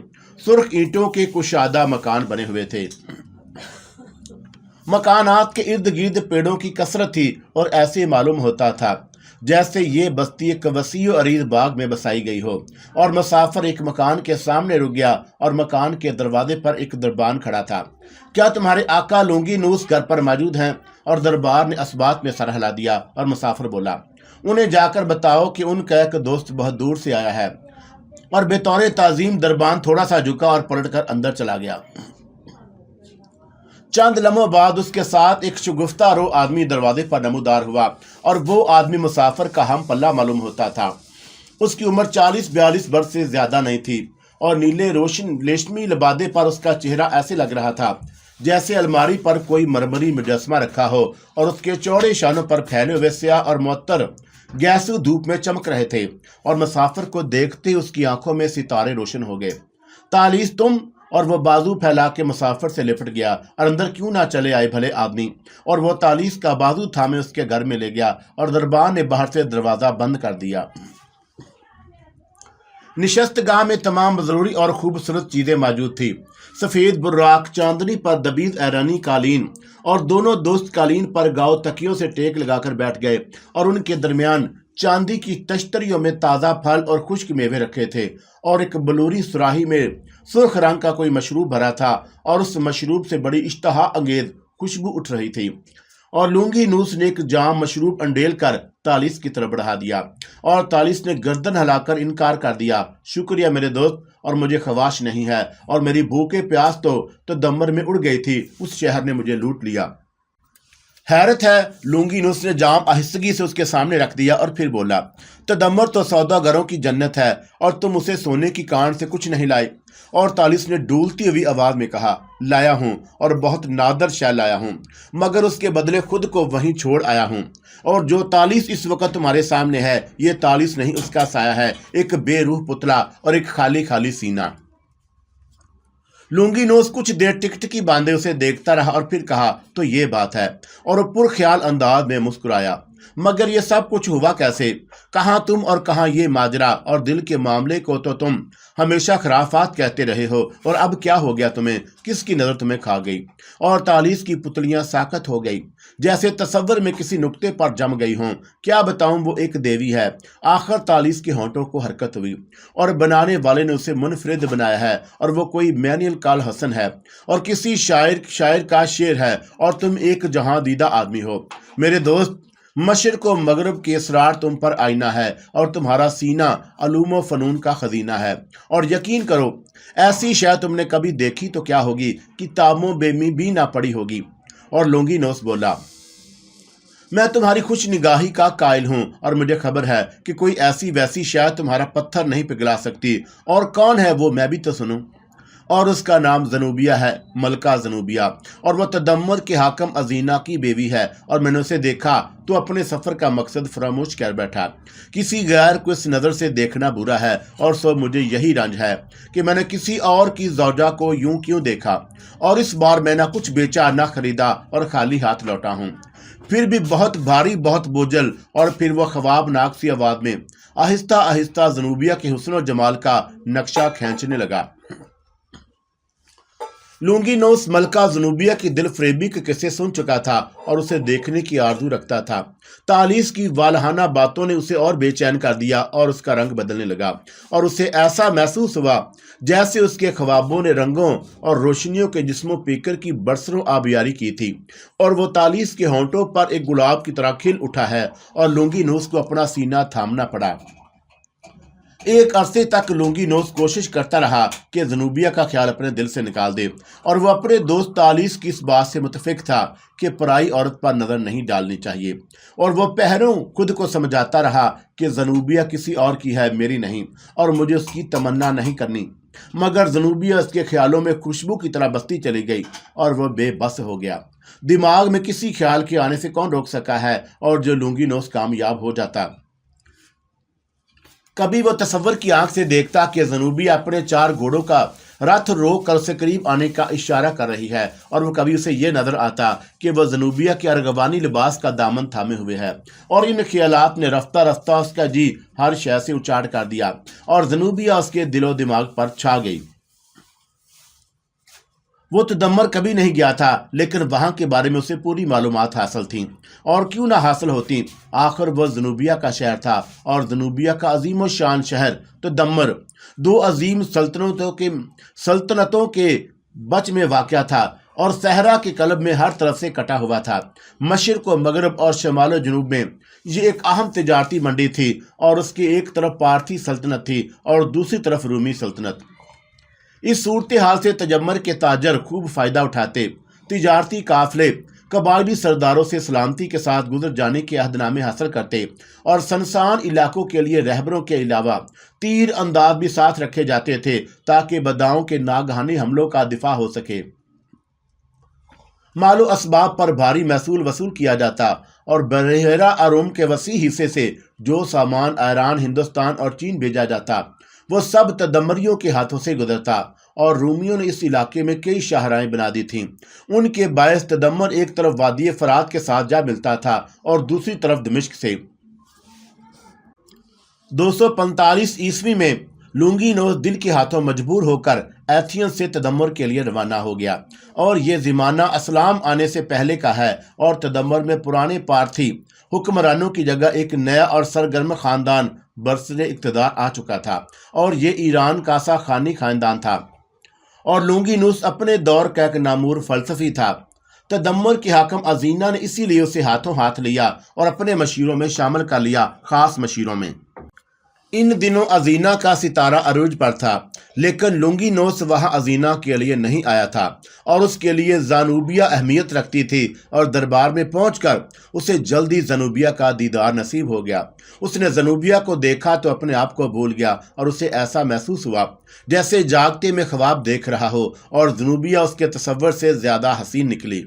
سرخ اینٹوں کے کشادہ مکان بنے ہوئے تھے۔ مکانات کے ارد گرد پیڑوں کی کثرت تھی، اور ایسے معلوم ہوتا تھا جیسے یہ بستی ایک وسیع و عریض باغ میں بسائی گئی ہو۔ اور مسافر ایک مکان کے سامنے رک گیا، اور مکان کے دروازے پر ایک دربان کھڑا تھا۔ کیا تمہارے آقا لونگی نوس گھر پر موجود ہیں؟ اور دربار نے اسبات میں سر ہلا دیا، اور مسافر بولا، انہیں جا کر بتاؤ کہ ان کا ایک دوست بہت دور سے آیا ہے۔ اور بطور تعظیم دربان تھوڑا سا جھکا اور پلٹ کر اندر چلا گیا۔ چند لمحوں بعد اس کے ساتھ ایک شگفتہ رو آدمی دروازے پر نمودار ہوا اور وہ آدمی مسافر کا ہم پلہ معلوم ہوتا تھا۔ اس کی عمر 40-42 برس سے زیادہ نہیں تھی اور نیلے روشن ریشمی لبادے پر اس کا چہرہ ایسے لگ رہا تھا جیسے الماری پر کوئی مرمری مجسمہ رکھا ہو، اور اس کے چوڑے شانوں پر پھیلے ہوئے سیاہ اور معطر گیسو دھوپ میں چمک رہے تھے، اور مسافر کو دیکھتے اس کی آنکھوں میں ستارے روشن ہو گئے۔ تالیس تم، اور وہ بازو پھیلا کے مسافر سے لپٹ گیا، اور اندر کیوں نہ چلے آئے بھلے آدمی، اور وہ تالیس کا بازو تھامے اس کے گھر میں لے گیا، اور دربان نے باہر سے دروازہ بند کر دیا۔ نشست گاہ میں تمام ضروری اور خوبصورت چیزیں موجود تھی۔ سفید براق، چاندنی پر دبیز ایرانی قالین، اور دونوں دوست قالین پر گاؤ تکیوں سے ٹیک لگا کر بیٹھ گئے، اور ان کے درمیان چاندی کی تشتریوں میں تازہ پھل اور خشک میوے رکھے تھے، اور ایک بلوری سراہی میں سرخ رنگ کا کوئی مشروب بھرا تھا، اور اس مشروب سے بڑی اشتہا انگیز خوشبو اٹھ رہی تھی۔ اور لونگی نوس نے ایک جام مشروب انڈیل کر تالیس کی طرف بڑھا دیا، اور تالیس نے گردن ہلا کر انکار کر دیا۔ شکریہ میرے دوست، اور مجھے خواہش نہیں ہے، اور میری بھوکے پیاس تو تدمر میں اڑ گئی تھی، اس شہر نے مجھے لوٹ لیا۔ حیرت ہے، لونگی نوس نے جام آہستگی سے اس کے سامنے رکھ دیا اور پھر بولا، تدمر تو سوداگروں کی جنت ہے، اور تم اسے سونے کی کان سے کچھ نہیں لائے۔ اور تالیس نے ڈولتی ہوئی آواز میں کہا، لایا ہوں، اور بہت نادر شے لایا ہوں، مگر اس کے بدلے خود کو وہیں چھوڑ آیا ہوں۔ اور جو تالیس اس وقت تمہارے سامنے ہے، یہ تالیس نہیں، اس کا سایہ ہے، ایک بے روح پتلا اور ایک خالی خالی سینہ۔ لونگی نوس کچھ دیر ٹکٹکی باندھے اسے دیکھتا رہا اور پھر کہا، تو یہ بات ہے، اور وہ پرخیال انداز میں مسکرایا۔ مگر یہ سب کچھ ہوا کیسے؟ کہاں تم اور کہاں یہ ماجرا؟ اور دل کے معاملے کو تو تم ہمیشہ خرافات کہتے رہے ہو، اور اب کیا ہو گیا تمہیں؟ کس کی نظر تمہیں کھا گئی؟ اور تالیس کی پتلیاں ساکت ہو گئی، جیسے تصور میں کسی نقطے پر جم گئی ہوں۔ کیا بتاؤں، وہ ایک دیوی ہے۔ آخر تالیس کے ہونٹوں کو حرکت ہوئی، اور بنانے والے نے اسے منفرد بنایا ہے، اور وہ کوئی مینیل کال حسن ہے، اور کسی شاعر کا شعر ہے، اور تم ایک جہاں دیدہ آدمی ہو۔ میرے دوست، مشرق و مغرب کے اسرار تم پر آئینہ ہے، اور تمہارا سینہ علوم و فنون کا خزینہ ہے، اور یقین کرو ایسی شے تم نے کبھی دیکھی تو کیا ہوگی، کتابوں میں بھی نہ پڑھی ہوگی۔ اور لونگی نوس بولا، میں تمہاری خوش نگاہی کا قائل ہوں، اور مجھے خبر ہے کہ کوئی ایسی ویسی شے تمہارا پتھر نہیں پگھلا سکتی۔ اور کون ہے وہ، میں بھی تو سنوں۔ اور اس کا نام زنوبیہ ہے، ملکہ زنوبیہ، اور وہ تدمر کے حاکم ازینہ کی بیوی ہے، اور میں نے اسے دیکھا تو اپنے سفر کا مقصد فراموش کر بیٹھا۔ کسی غیر کو اس نظر سے دیکھنا برا ہے، اور سو مجھے یہی رنج ہے کہ میں نے کسی اور کی زوجہ کو یوں کیوں دیکھا، اور اس بار میں نہ کچھ بیچا نہ خریدا، اور خالی ہاتھ لوٹا ہوں۔ پھر بھی بہت بھاری، بہت بوجھل۔ اور پھر وہ خوابناک سی آواز میں آہستہ آہستہ زنوبیہ کے حسن و جمال کا نقشہ کھینچنے لگا۔ لونگی نوس ملکہ زنوبیہ کی دل فریبی کے قصے سن چکا تھا، اور اسے دیکھنے کی آرزو رکھتا تھا۔ تالیس کی والہانہ باتوں نے اسے اور بے چین کر دیا، اور اس کا رنگ بدلنے لگا، اور اسے ایسا محسوس ہوا جیسے اس کے خوابوں نے رنگوں اور روشنیوں کے جسم و پیکر کی برسروں آبیاری کی تھی، اور وہ تالیس کے ہونٹوں پر ایک گلاب کی طرح کھل اٹھا ہے، اور لونگی نوس کو اپنا سینہ تھامنا پڑا۔ ایک عرصے تک لونگی نوس کوشش کرتا رہا کہ زنوبیہ کا خیال اپنے دل سے نکال دے، اور وہ اپنے دوست تالیس کی اس بات سے متفق تھا کہ پرائی عورت پر نظر نہیں ڈالنی چاہیے، اور وہ پہروں خود کو سمجھاتا رہا کہ زنوبیہ کسی اور کی ہے، میری نہیں، اور مجھے اس کی تمنا نہیں کرنی۔ مگر زنوبیہ اس کے خیالوں میں خوشبو کی طرح بستی چلی گئی، اور وہ بے بس ہو گیا۔ دماغ میں کسی خیال کے آنے سے کون روک سکا ہے، اور جو لونگی نوس کامیاب ہو جاتا۔ کبھی وہ تصور کی آنکھ سے دیکھتا کہ زنوبیہ اپنے 4 گھوڑوں کا رتھ روک کر اسے قریب آنے کا اشارہ کر رہی ہے، اور وہ کبھی اسے یہ نظر آتا کہ وہ زنوبیہ کے ارغوانی لباس کا دامن تھامے ہوئے ہے، اور ان خیالات نے رفتہ رفتہ اس کا جی ہر شے سے اچاٹ کر دیا، اور زنوبیہ اس کے دل و دماغ پر چھا گئی۔ وہ تدمر کبھی نہیں گیا تھا، لیکن وہاں کے بارے میں اسے پوری معلومات حاصل تھیں، اور کیوں نہ حاصل ہوتی، آخر وہ زنوبیہ کا شہر تھا، اور زنوبیہ کا عظیم و شان شہر تدمر 2 عظیم سلطنتوں کے بچ میں واقع تھا، اور صحرا کے قلب میں ہر طرف سے کٹا ہوا تھا۔ مشرق و مغرب اور شمال و جنوب میں یہ ایک اہم تجارتی منڈی تھی، اور اس کی ایک طرف پارتھی سلطنت تھی اور دوسری طرف رومی سلطنت۔ اس صورتحال سے تجمر کے تاجر خوب فائدہ اٹھاتے۔ تجارتی قافلے قبائلی سرداروں سے سلامتی کے ساتھ گزر جانے کے عہد نامے حاصل کرتے، اور سنسان علاقوں کے لیے رہبروں کے علاوہ تیر انداز بھی ساتھ رکھے جاتے تھے تاکہ بداؤں کے ناگہانی حملوں کا دفاع ہو سکے۔ مال و اسباب پر بھاری محصول وصول کیا جاتا، اور بحیرہ اروم کے وسیع حصے سے جو سامان ایران، ہندوستان اور چین بھیجا جاتا وہ سب تدمریوں کے ہاتھوں سے گزرتا، اور رومیوں نے اس علاقے میں کئی شاہراہیں بنا دی تھیں۔ ان کے باعث تدمر ایک طرف وادی فرات کے ساتھ جا ملتا تھا اور دوسری طرف دمشق سے۔ 245 عیسوی میں لونگینوس دل کے ہاتھوں مجبور ہو کر ایتھینز سے تدمر کے لیے روانہ ہو گیا، اور یہ زمانہ اسلام آنے سے پہلے کا ہے، اور تدمر میں پرانے پارتھی حکمرانوں کی جگہ ایک نیا اور سرگرم خاندان برسر اقتدار آ چکا تھا، اور یہ ایران کاسا خانی خاندان تھا، اور لونگینوس اپنے دور کا ایک نامور فلسفی تھا۔ تدمر کے حاکم ازینا نے اسی لیے اسے ہاتھوں ہاتھ لیا اور اپنے مشیروں میں شامل کر لیا، خاص مشیروں میں۔ ان دنوں ازینا کا ستارہ عروج پر تھا، لیکن لونگینوس وہاں ازینا کے لیے نہیں آیا تھا، اور اس کے لیے زانوبیا اہمیت رکھتی تھی، اور دربار میں پہنچ کر اسے جلدی زنوبیا کا دیدار نصیب ہو گیا۔ اس نے زنوبیا کو دیکھا تو اپنے آپ کو بھول گیا، اور اسے ایسا محسوس ہوا جیسے جاگتے میں خواب دیکھ رہا ہو، اور زنوبیا اس کے تصور سے زیادہ حسین نکلی۔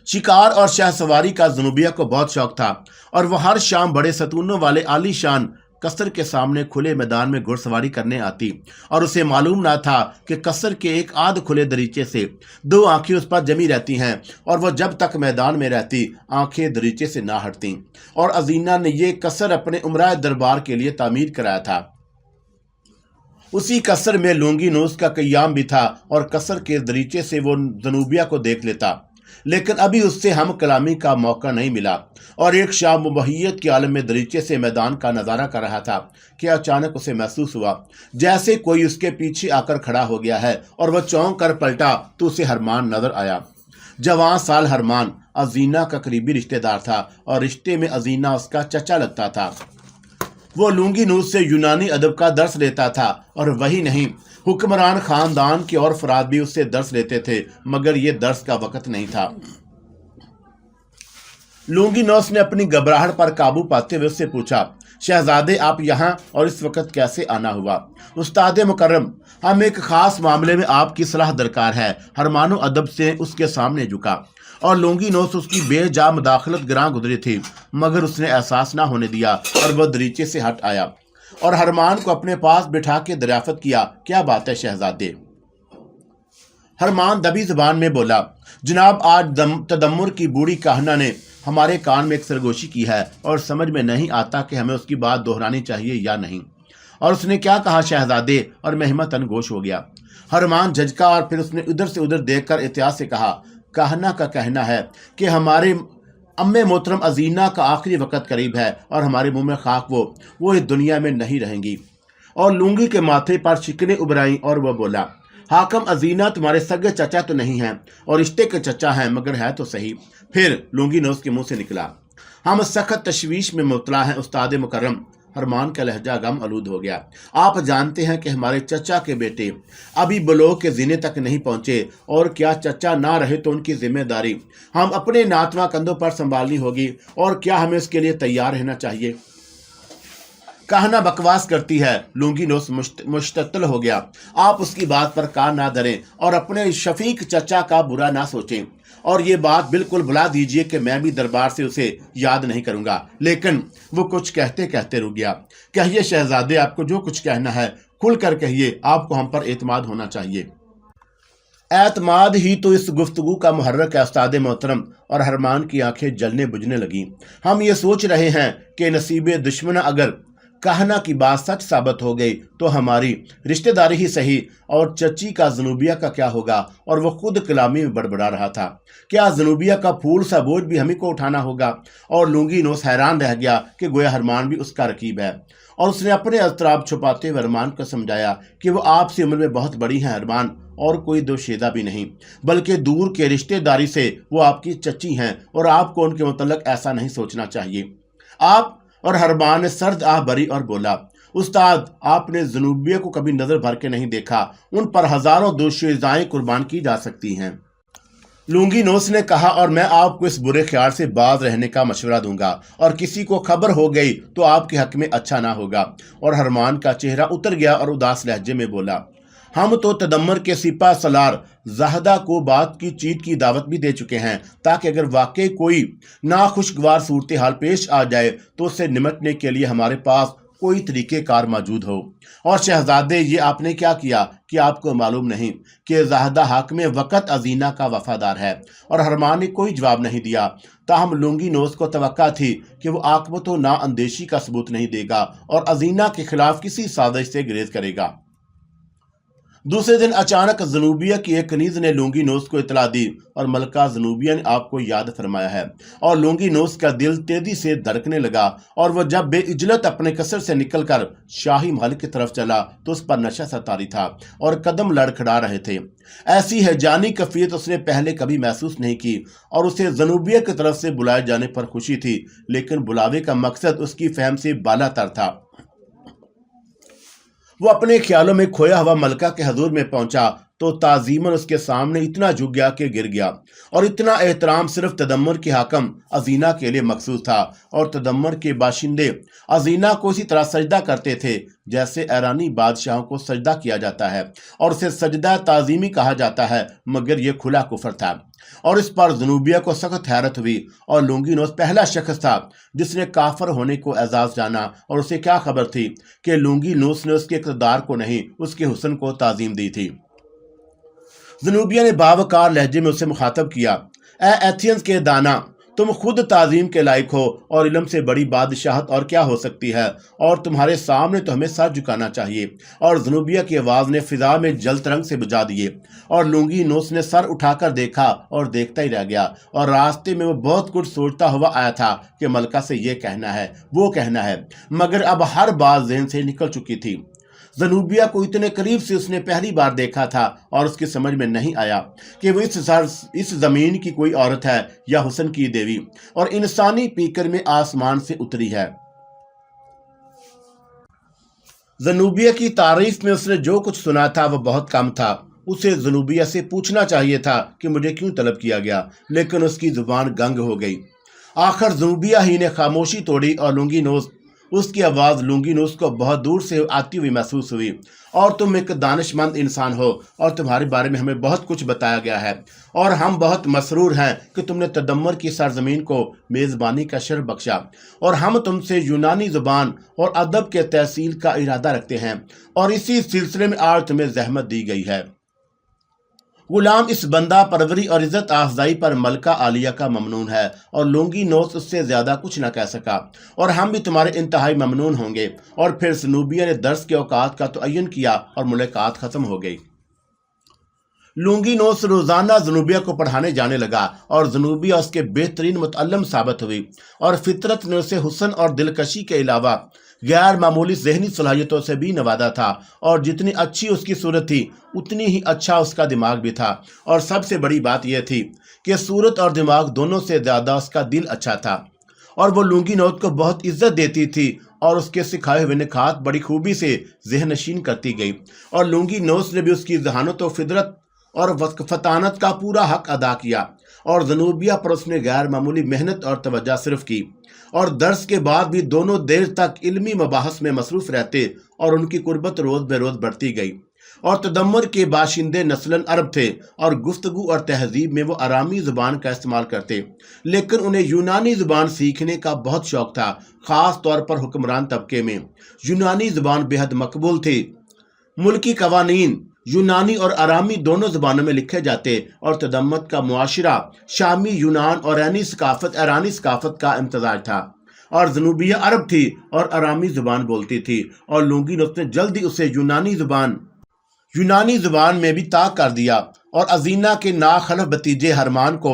شکار اور شہ سواری کا زنوبیا کو بہت شوق تھا، اور وہ ہر شام بڑے ستونوں والے عالی شان قصر کے سامنے کھلے میدان میں گھڑ سواری کرنے آتی، اور اسے معلوم نہ تھا کہ قصر کے ایک آدھ کھلے دریچے سے 2 آنکھیں اس پر جمی رہتی ہیں، اور وہ جب تک میدان میں رہتی آنکھیں دریچے سے نہ ہٹتیں۔ اور ازینا نے یہ قصر اپنے امراء دربار کے لیے تعمیر کرایا تھا۔ اسی قصر میں لونگینوس کا قیام بھی تھا، اور قصر کے دریچے سے وہ زنوبیا کو دیکھ لیتا، لیکن ابھی اس سے ہم کلامی کا موقع نہیں ملا۔ اور ایک شام وہ ماہیت کے عالم میں دریچے سے میدان کا نظارہ کر رہا تھا کہ اچانک اسے محسوس ہوا جیسے کوئی اس کے پیچھے آ کر کھڑا ہو گیا ہے، اور وہ چونک کر پلٹا تو اسے ہرمان نظر آیا۔ جوان سال ہرمان ازینا کا قریبی رشتہ دار تھا، اور رشتے میں ازینا اس کا چچا لگتا تھا۔ وہ لونگینوس سے یونانی ادب کا درس لیتا تھا، اور وہی نہیں، حکمران خاندان کے اور افراد بھی اس سے درس لیتے تھے، مگر یہ درس کا وقت نہیں تھا۔ لونگینوس نے اپنی گھبراہٹ پر قابو پاتے ہوئے اس سے پوچھا، شہزادے آپ یہاں اور اس وقت کیسے آنا ہوا؟ استاد مکرم، ہم ایک خاص معاملے میں آپ کی صلاح درکار ہے۔ ہرمان و ادب سے اس کے سامنے جھکا، اور لونگینوس اس کی بے جا مداخلت گراں گزری تھی، مگر اس نے احساس نہ ہونے دیا، اور وہ دریچے سے ہٹ آیا اور ہرمان کو اپنے پاس بٹھا کے دریافت کیا، کیا بات ہے شہزادے؟ ہرمان دبی زبان میں بولا، جناب آج تدمر کی بوڑھی کاہنہ نے ہمارے کان میں ایک سرگوشی کی ہے، اور سمجھ میں نہیں آتا کہ ہمیں اس کی بات دہرانی چاہیے یا نہیں۔ اور اس نے کیا کہا شہزادے؟ اور میں ہمتاً گوش ہو گیا۔ ہرمان جھجکا، اور پھر اس نے ادھر سے ادھر دیکھ کر احتیاط سے کہا، کاہنہ کا کہنا ہے کہ ہمارے محترم ازینا کا آخری وقت قریب ہے، اور ہمارے منہ میں خاک وہ اس دنیا میں نہیں رہیں گی۔ اور لونگی کے ماتھے پر شکنیں ابھرائیں، اور وہ بولا، حاکم ازینا تمہارے سگے چچا تو نہیں ہیں، اور رشتے کے چچا ہیں، مگر ہے تو صحیح۔ پھر لونگینوس کے منہ سے نکلا، ہم سخت تشویش میں مبتلا ہیں استاد مکرم۔ ہرمان کا لہجہ غم آلود ہو گیا، آپ جانتے ہیں کہ ہمارے چچا کے بیٹے ابھی بلوغ کے زینے تک نہیں پہنچے، اور کیا چچا نہ رہے تو ان کی ذمہ داری ہم اپنے ناتواں کندھوں پر سنبھالنی ہوگی، اور کیا ہمیں اس کے لیے تیار رہنا چاہیے؟ کہنا بکواس کرتی ہے۔ لونگینوس مشتعل ہو گیا، آپ اس کی بات پر کان نہ دھریں، اور اپنے شفیق چچا کا برا نہ سوچیں، اور یہ بات بالکل بھلا دیجئے کہ میں بھی دربار سے اسے یاد نہیں کروں گا۔ لیکن وہ کچھ کہتے کہتے رک گیا۔ کہیے شہزادے، آپ کو جو کچھ کہنا ہے کھل کر کہیے، آپ کو ہم پر اعتماد ہونا چاہیے۔ اعتماد ہی تو اس گفتگو کا محرک ہے استاد محترم، اور ہرمان کی آنکھیں جلنے بجھنے لگیں۔ ہم یہ سوچ رہے ہیں کہ نصیب دشمنہ اگر کہنا کی بات سچ ثابت ہو گئی تو ہماری رشتہ داری ہی صحیح، اور چچی کا زنوبیا کا کیا ہوگا؟ اور وہ خود کلامی میں بڑبڑا رہا تھا، کیا زنوبیا کا پھول سا بوجھ بھی ہمیں کو اٹھانا ہوگا؟ اور لونگینوس حیران رہ گیا کہ گویا ہرمان بھی اس کا رقیب ہے، اور اس نے اپنے اضطراب چھپاتے ہوئے ہرمان کو سمجھایا کہ وہ آپ سے عمر میں بہت بڑی ہیں ہرمان، اور کوئی دوشیزہ بھی نہیں، بلکہ دور کے رشتہ داری سے وہ آپ کی چچی ہیں اور آپ کو ان کے متعلق ایسا نہیں سوچنا چاہیے۔ آپ اور ہرمان نے سرد آہ بھری اور بولا، استاد، آپ نے زنوبیہ کو کبھی نظر بھر کے نہیں دیکھا، ان پر ہزاروں دوشیزائیں قربان کی جا سکتی ہیں۔ لونگینوس نے کہا، اور میں آپ کو اس برے خیال سے باز رہنے کا مشورہ دوں گا، اور کسی کو خبر ہو گئی تو آپ کے حق میں اچھا نہ ہوگا۔ اور ہرمان کا چہرہ اتر گیا اور اداس لہجے میں بولا، ہم تو تدمر کے سپہ سالار زاہدہ کو بات کی چیت کی دعوت بھی دے چکے ہیں، تاکہ اگر واقعی کوئی ناخوشگوار صورتحال پیش آ جائے تو اس سے نمٹنے کے لیے ہمارے پاس کوئی طریقہ کار موجود ہو۔ اور شہزادے، یہ آپ نے کیا کیا کہ آپ کو معلوم نہیں کہ زاہدہ حاکم وقت ازینہ کا وفادار ہے؟ اور ہرمان نے کوئی جواب نہیں دیا، تاہم لونگینوس کو توقع تھی کہ وہ عاقبت و نااندیشی کا ثبوت نہیں دے گا اور ازینہ کے خلاف کسی سازش سے گریز کرے گا۔ دوسرے دن اچانک زنوبیہ کی ایک کنیز نے لونگینوس کو اطلاع دی، اور ملکہ زنوبیہ نے آپ کو یاد فرمایا ہے۔ اور لونگینوس کا دل تیزی سے دھڑکنے لگا، اور وہ جب بے عجلت اپنے قصر سے نکل کر شاہی محل کی طرف چلا تو اس پر نشہ ستاری تھا اور قدم لڑکھڑا رہے تھے۔ ایسی ہے جانی کفیت اس نے پہلے کبھی محسوس نہیں کی، اور اسے زنوبیہ کی طرف سے بلائے جانے پر خوشی تھی، لیکن بلاوے کا مقصد اس کی فہم سے بالا تر تھا۔ وہ اپنے خیالوں میں کھویا ہوا ملکہ کے حضور میں پہنچا تو تعظیماً اس کے سامنے اتنا جھک گیا کہ گر گیا، اور اتنا احترام صرف تدمر کے حاکم ازینہ کے لیے مخصوص تھا، اور تدمر کے باشندے ازینہ کو اسی طرح سجدہ کرتے تھے جیسے ایرانی بادشاہوں کو سجدہ کیا جاتا ہے، اور اسے سجدہ تعظیمی کہا جاتا ہے، مگر یہ کھلا کفر تھا۔ اور اس پر زنوبیہ کو سخت حیرت ہوئی، اور لونگینوس پہلا شخص تھا جس نے کافر ہونے کو اعزاز جانا، اور اسے کیا خبر تھی کہ لونگینوس نے اس کے اقتدار کو نہیں، اس کے حسن کو تعظیم دی تھی۔ زنوبیہ نے باوقار لہجے میں اسے مخاطب کیا، اے ایتھینز کے دانا، تم خود تعظیم کے لائق ہو، اور علم سے بڑی بادشاہت اور کیا ہو سکتی ہے، اور تمہارے سامنے تو ہمیں سر جھکانا چاہیے۔ اور زنوبیہ کی آواز نے فضا میں جل ترنگ سے بجا دیے، اور لونگینوس نے سر اٹھا کر دیکھا اور دیکھتا ہی رہ گیا، اور راستے میں وہ بہت کچھ سوچتا ہوا آیا تھا کہ ملکہ سے یہ کہنا ہے، وہ کہنا ہے، مگر اب ہر بات ذہن سے نکل چکی تھی۔ زنوبیہ کو اتنے قریب سے اس نے پہلی بار دیکھا تھا، اور اس کی سمجھ میں نہیں آیا کہ وہ اس زمین کی کوئی عورت ہے یا حسن کی دیوی، اور انسانی پیکر میں آسمان سے اتری ہے۔ زنوبیہ کی تعریف میں اس نے جو کچھ سنا تھا وہ بہت کم تھا۔ اسے زنوبیہ سے پوچھنا چاہیے تھا کہ مجھے کیوں طلب کیا گیا، لیکن اس کی زبان گنگ ہو گئی۔ آخر زنوبیہ ہی نے خاموشی توڑی، اور اس کی آواز لونگینوس کو بہت دور سے آتی ہوئی محسوس ہوئی، اور تم ایک دانش مند انسان ہو، اور تمہارے بارے میں ہمیں بہت کچھ بتایا گیا ہے، اور ہم بہت مسرور ہیں کہ تم نے تدمر کی سرزمین کو میزبانی کا شرف بخشا، اور ہم تم سے یونانی زبان اور ادب کے تحصیل کا ارادہ رکھتے ہیں، اور اسی سلسلے میں آج تمہیں زحمت دی گئی ہے۔ غلام اس بندہ پروری اور عزت افزائی پر ملکہ عالیہ کا ممنون ہے، اور لونگینوس اس سے زیادہ کچھ نہ کہہ سکا، اور ہم بھی تمہارے انتہائی ممنون ہوں گے۔ اور پھر زنوبیہ نے درس کے اوقات کا تعین کیا اور ملاقات ختم ہو گئی۔ لونگینوس روزانہ زنوبیہ کو پڑھانے جانے لگا، اور زنوبیہ اس کے بہترین متعلم ثابت ہوئی، اور فطرت نے اسے حسن اور دلکشی کے علاوہ غیر معمولی ذہنی صلاحیتوں سے بھی نوازا تھا، اور جتنی اچھی اس کی صورت تھی اتنی ہی اچھا اس کا دماغ بھی تھا، اور سب سے بڑی بات یہ تھی کہ صورت اور دماغ دونوں سے زیادہ اس کا دل اچھا تھا، اور وہ لونگینوس کو بہت عزت دیتی تھی، اور اس کے سکھائے ہوئے نکات بڑی خوبی سے ذہن نشین کرتی گئی، اور لونگینوس نے بھی اس کی ذہانت و فطرت اور فطانت کا پورا حق ادا کیا، اور زنوبیہ پر اس نے غیر معمولی محنت اور توجہ صرف کی، اور درس کے بعد بھی دونوں دیر تک علمی مباحث میں مصروف رہتے، اور ان کی قربت روز بے روز بڑھتی گئی۔ اور تدمر کے باشندے نسلاً عرب تھے، اور گفتگو اور تہذیب میں وہ آرامی زبان کا استعمال کرتے، لیکن انہیں یونانی زبان سیکھنے کا بہت شوق تھا، خاص طور پر حکمران طبقے میں۔ یونانی زبان بے حد مقبول تھی، ملکی قوانین یونانی اور آرامی دونوں زبانوں میں لکھے جاتے، اور تدمر کا معاشرہ شامی یونان اور ایرانی ثقافت کا امتزاج تھا، اور زنوبیہ عرب تھی اور آرامی زبان بولتی تھی، اور لونگینوس نے جلدی اسے یونانی زبان میں بھی طاق کر دیا، اور ازینہ کے ناخلف بھتیجے ہرمان کو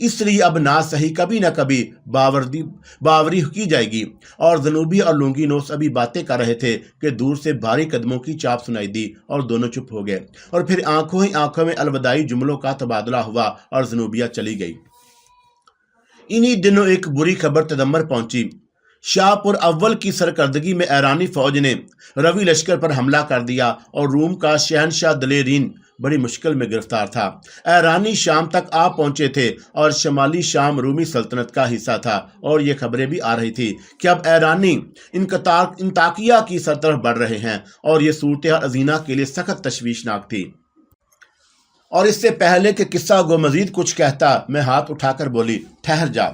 اس لیے اب نہ صحیح کبھی نہ کبھی باوری کی جائے گی۔ اور زنوبیہ اور لونگی نوس ابھی باتیں کر رہے تھے کہ دور سے بھاری قدموں کی چاپ سنائی دی اور دونوں چپ ہو گئے، اور پھر آنکھوں ہی آنکھوں میں الوداعی جملوں کا تبادلہ ہوا اور زنوبیہ چلی گئی۔ انہی دنوں ایک بری خبر تدمر پہنچی۔ شاہ پور اول کی سرکردگی میں ایرانی فوج نے روی لشکر پر حملہ کر دیا اور روم کا شہنشاہ دلیرین بڑی مشکل میں گرفتار تھا۔ ایرانی شام تک آ پہنچے تھے اور شمالی شام رومی سلطنت کا حصہ تھا، اور یہ خبریں بھی آ رہی تھی کہ اب ایرانی انطاکیہ کی طرف بڑھ رہے ہیں، اور یہ صورتحال ازینہ کے لیے سخت تشویشناک تھی۔ اور اس سے پہلے کہ قصہ گو مزید کچھ کہتا، میں ہاتھ اٹھا کر بولی، ٹھہر جا،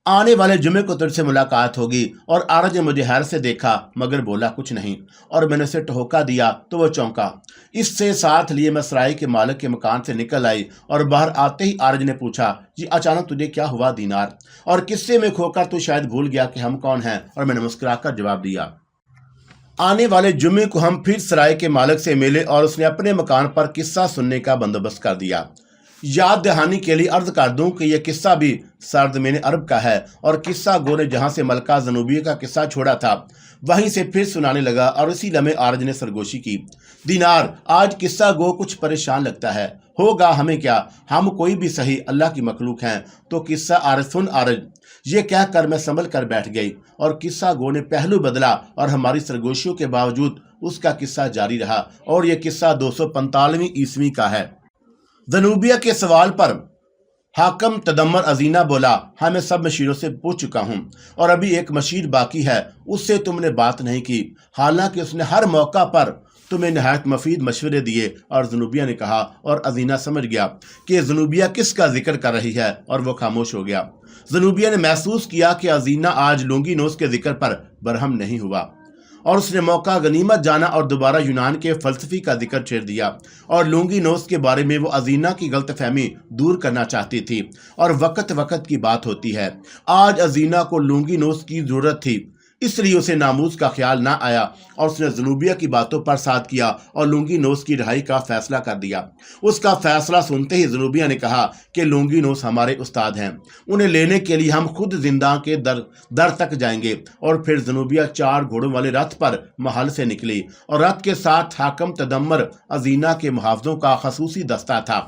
آنے والے جمعے کو تجھ سے ملاقات ہوگی۔ اور آرج نے مجھے حیرت سے دیکھا مگر بولا کچھ نہیں، اور میں نے اسے ٹھوکا دیا تو وہ چونکا۔ اس سے ساتھ لیے میں سرائے کے مالک کے مکان سے نکل آئی، اور باہر آتے ہی آرج نے پوچھا، جی اچانک تجھے کیا ہوا دینار؟ اور قصے میں کھو کر تو شاید بھول گیا کہ ہم کون ہیں؟ اور میں نے مسکرا کر جواب دیا، آنے والے جمعے کو ہم پھر سرائے کے مالک سے ملے، اور اس نے اپنے مکان پر قصہ سننے کا بندوبست کر دیا۔ یاد دہانی کے لیے عرض کر دوں کہ یہ قصہ بھی سردمین عرب کا ہے، اور قصہ گو نے جہاں سے ملکہ زنوبیہ کا قصہ چھوڑا تھا وہیں سے پھر سنانے لگا، اور اسی لمحے آرج نے سرگوشی کی، دینار آج قصہ گو کچھ پریشان لگتا ہے۔ ہوگا ہمیں کیا، ہم کوئی بھی صحیح اللہ کی مخلوق ہیں۔ تو قصہ آرج سن آرج، یہ کہہ کر میں سنبھل کر بیٹھ گئی، اور قصہ گو نے پہلو بدلا، اور ہماری سرگوشیوں کے باوجود اس کا قصہ جاری رہا، اور یہ قصہ 245 عیسوی کا ہے۔ زنوبیہ کے سوال پر حاکم تدمر ازینہ بولا، ہاں میں سب مشیروں سے پوچھ چکا ہوں، اور ابھی ایک مشیر باقی ہے، اس سے تم نے بات نہیں کی، حالانکہ اس نے ہر موقع پر تمہیں نہایت مفید مشورے دیے۔ اور زنوبیہ نے کہا، اور ازینہ سمجھ گیا کہ زنوبیہ کس کا ذکر کر رہی ہے، اور وہ خاموش ہو گیا۔ زنوبیہ نے محسوس کیا کہ ازینہ آج لونگی نوس کے ذکر پر برہم نہیں ہوا، اور اس نے موقع غنیمت جانا اور دوبارہ یونان کے فلسفی کا ذکر چھیڑ دیا، اور لونگی نوس کے بارے میں وہ ازینہ کی غلط فہمی دور کرنا چاہتی تھی، اور وقت وقت کی بات ہوتی ہے۔ آج ازینہ کو لونگی نوس کی ضرورت تھی، اس لیے اسے ناموس کا خیال نہ آیا، اور اس نے زنوبیہ کی باتوں پر ساتھ کیا اور لونگی نوس کی رہائی کا فیصلہ کر دیا۔ اس کا فیصلہ سنتے ہی زنوبیہ نے کہا کہ لونگی نوس ہمارے استاد ہیں، انہیں لینے کے لیے ہم خود زندان کے در تک جائیں گے۔ اور پھر زنوبیہ 4 گھوڑوں والے رتھ پر محل سے نکلی، اور رتھ کے ساتھ حاکم تدمر ازینہ کے محافظوں کا خصوصی دستہ تھا۔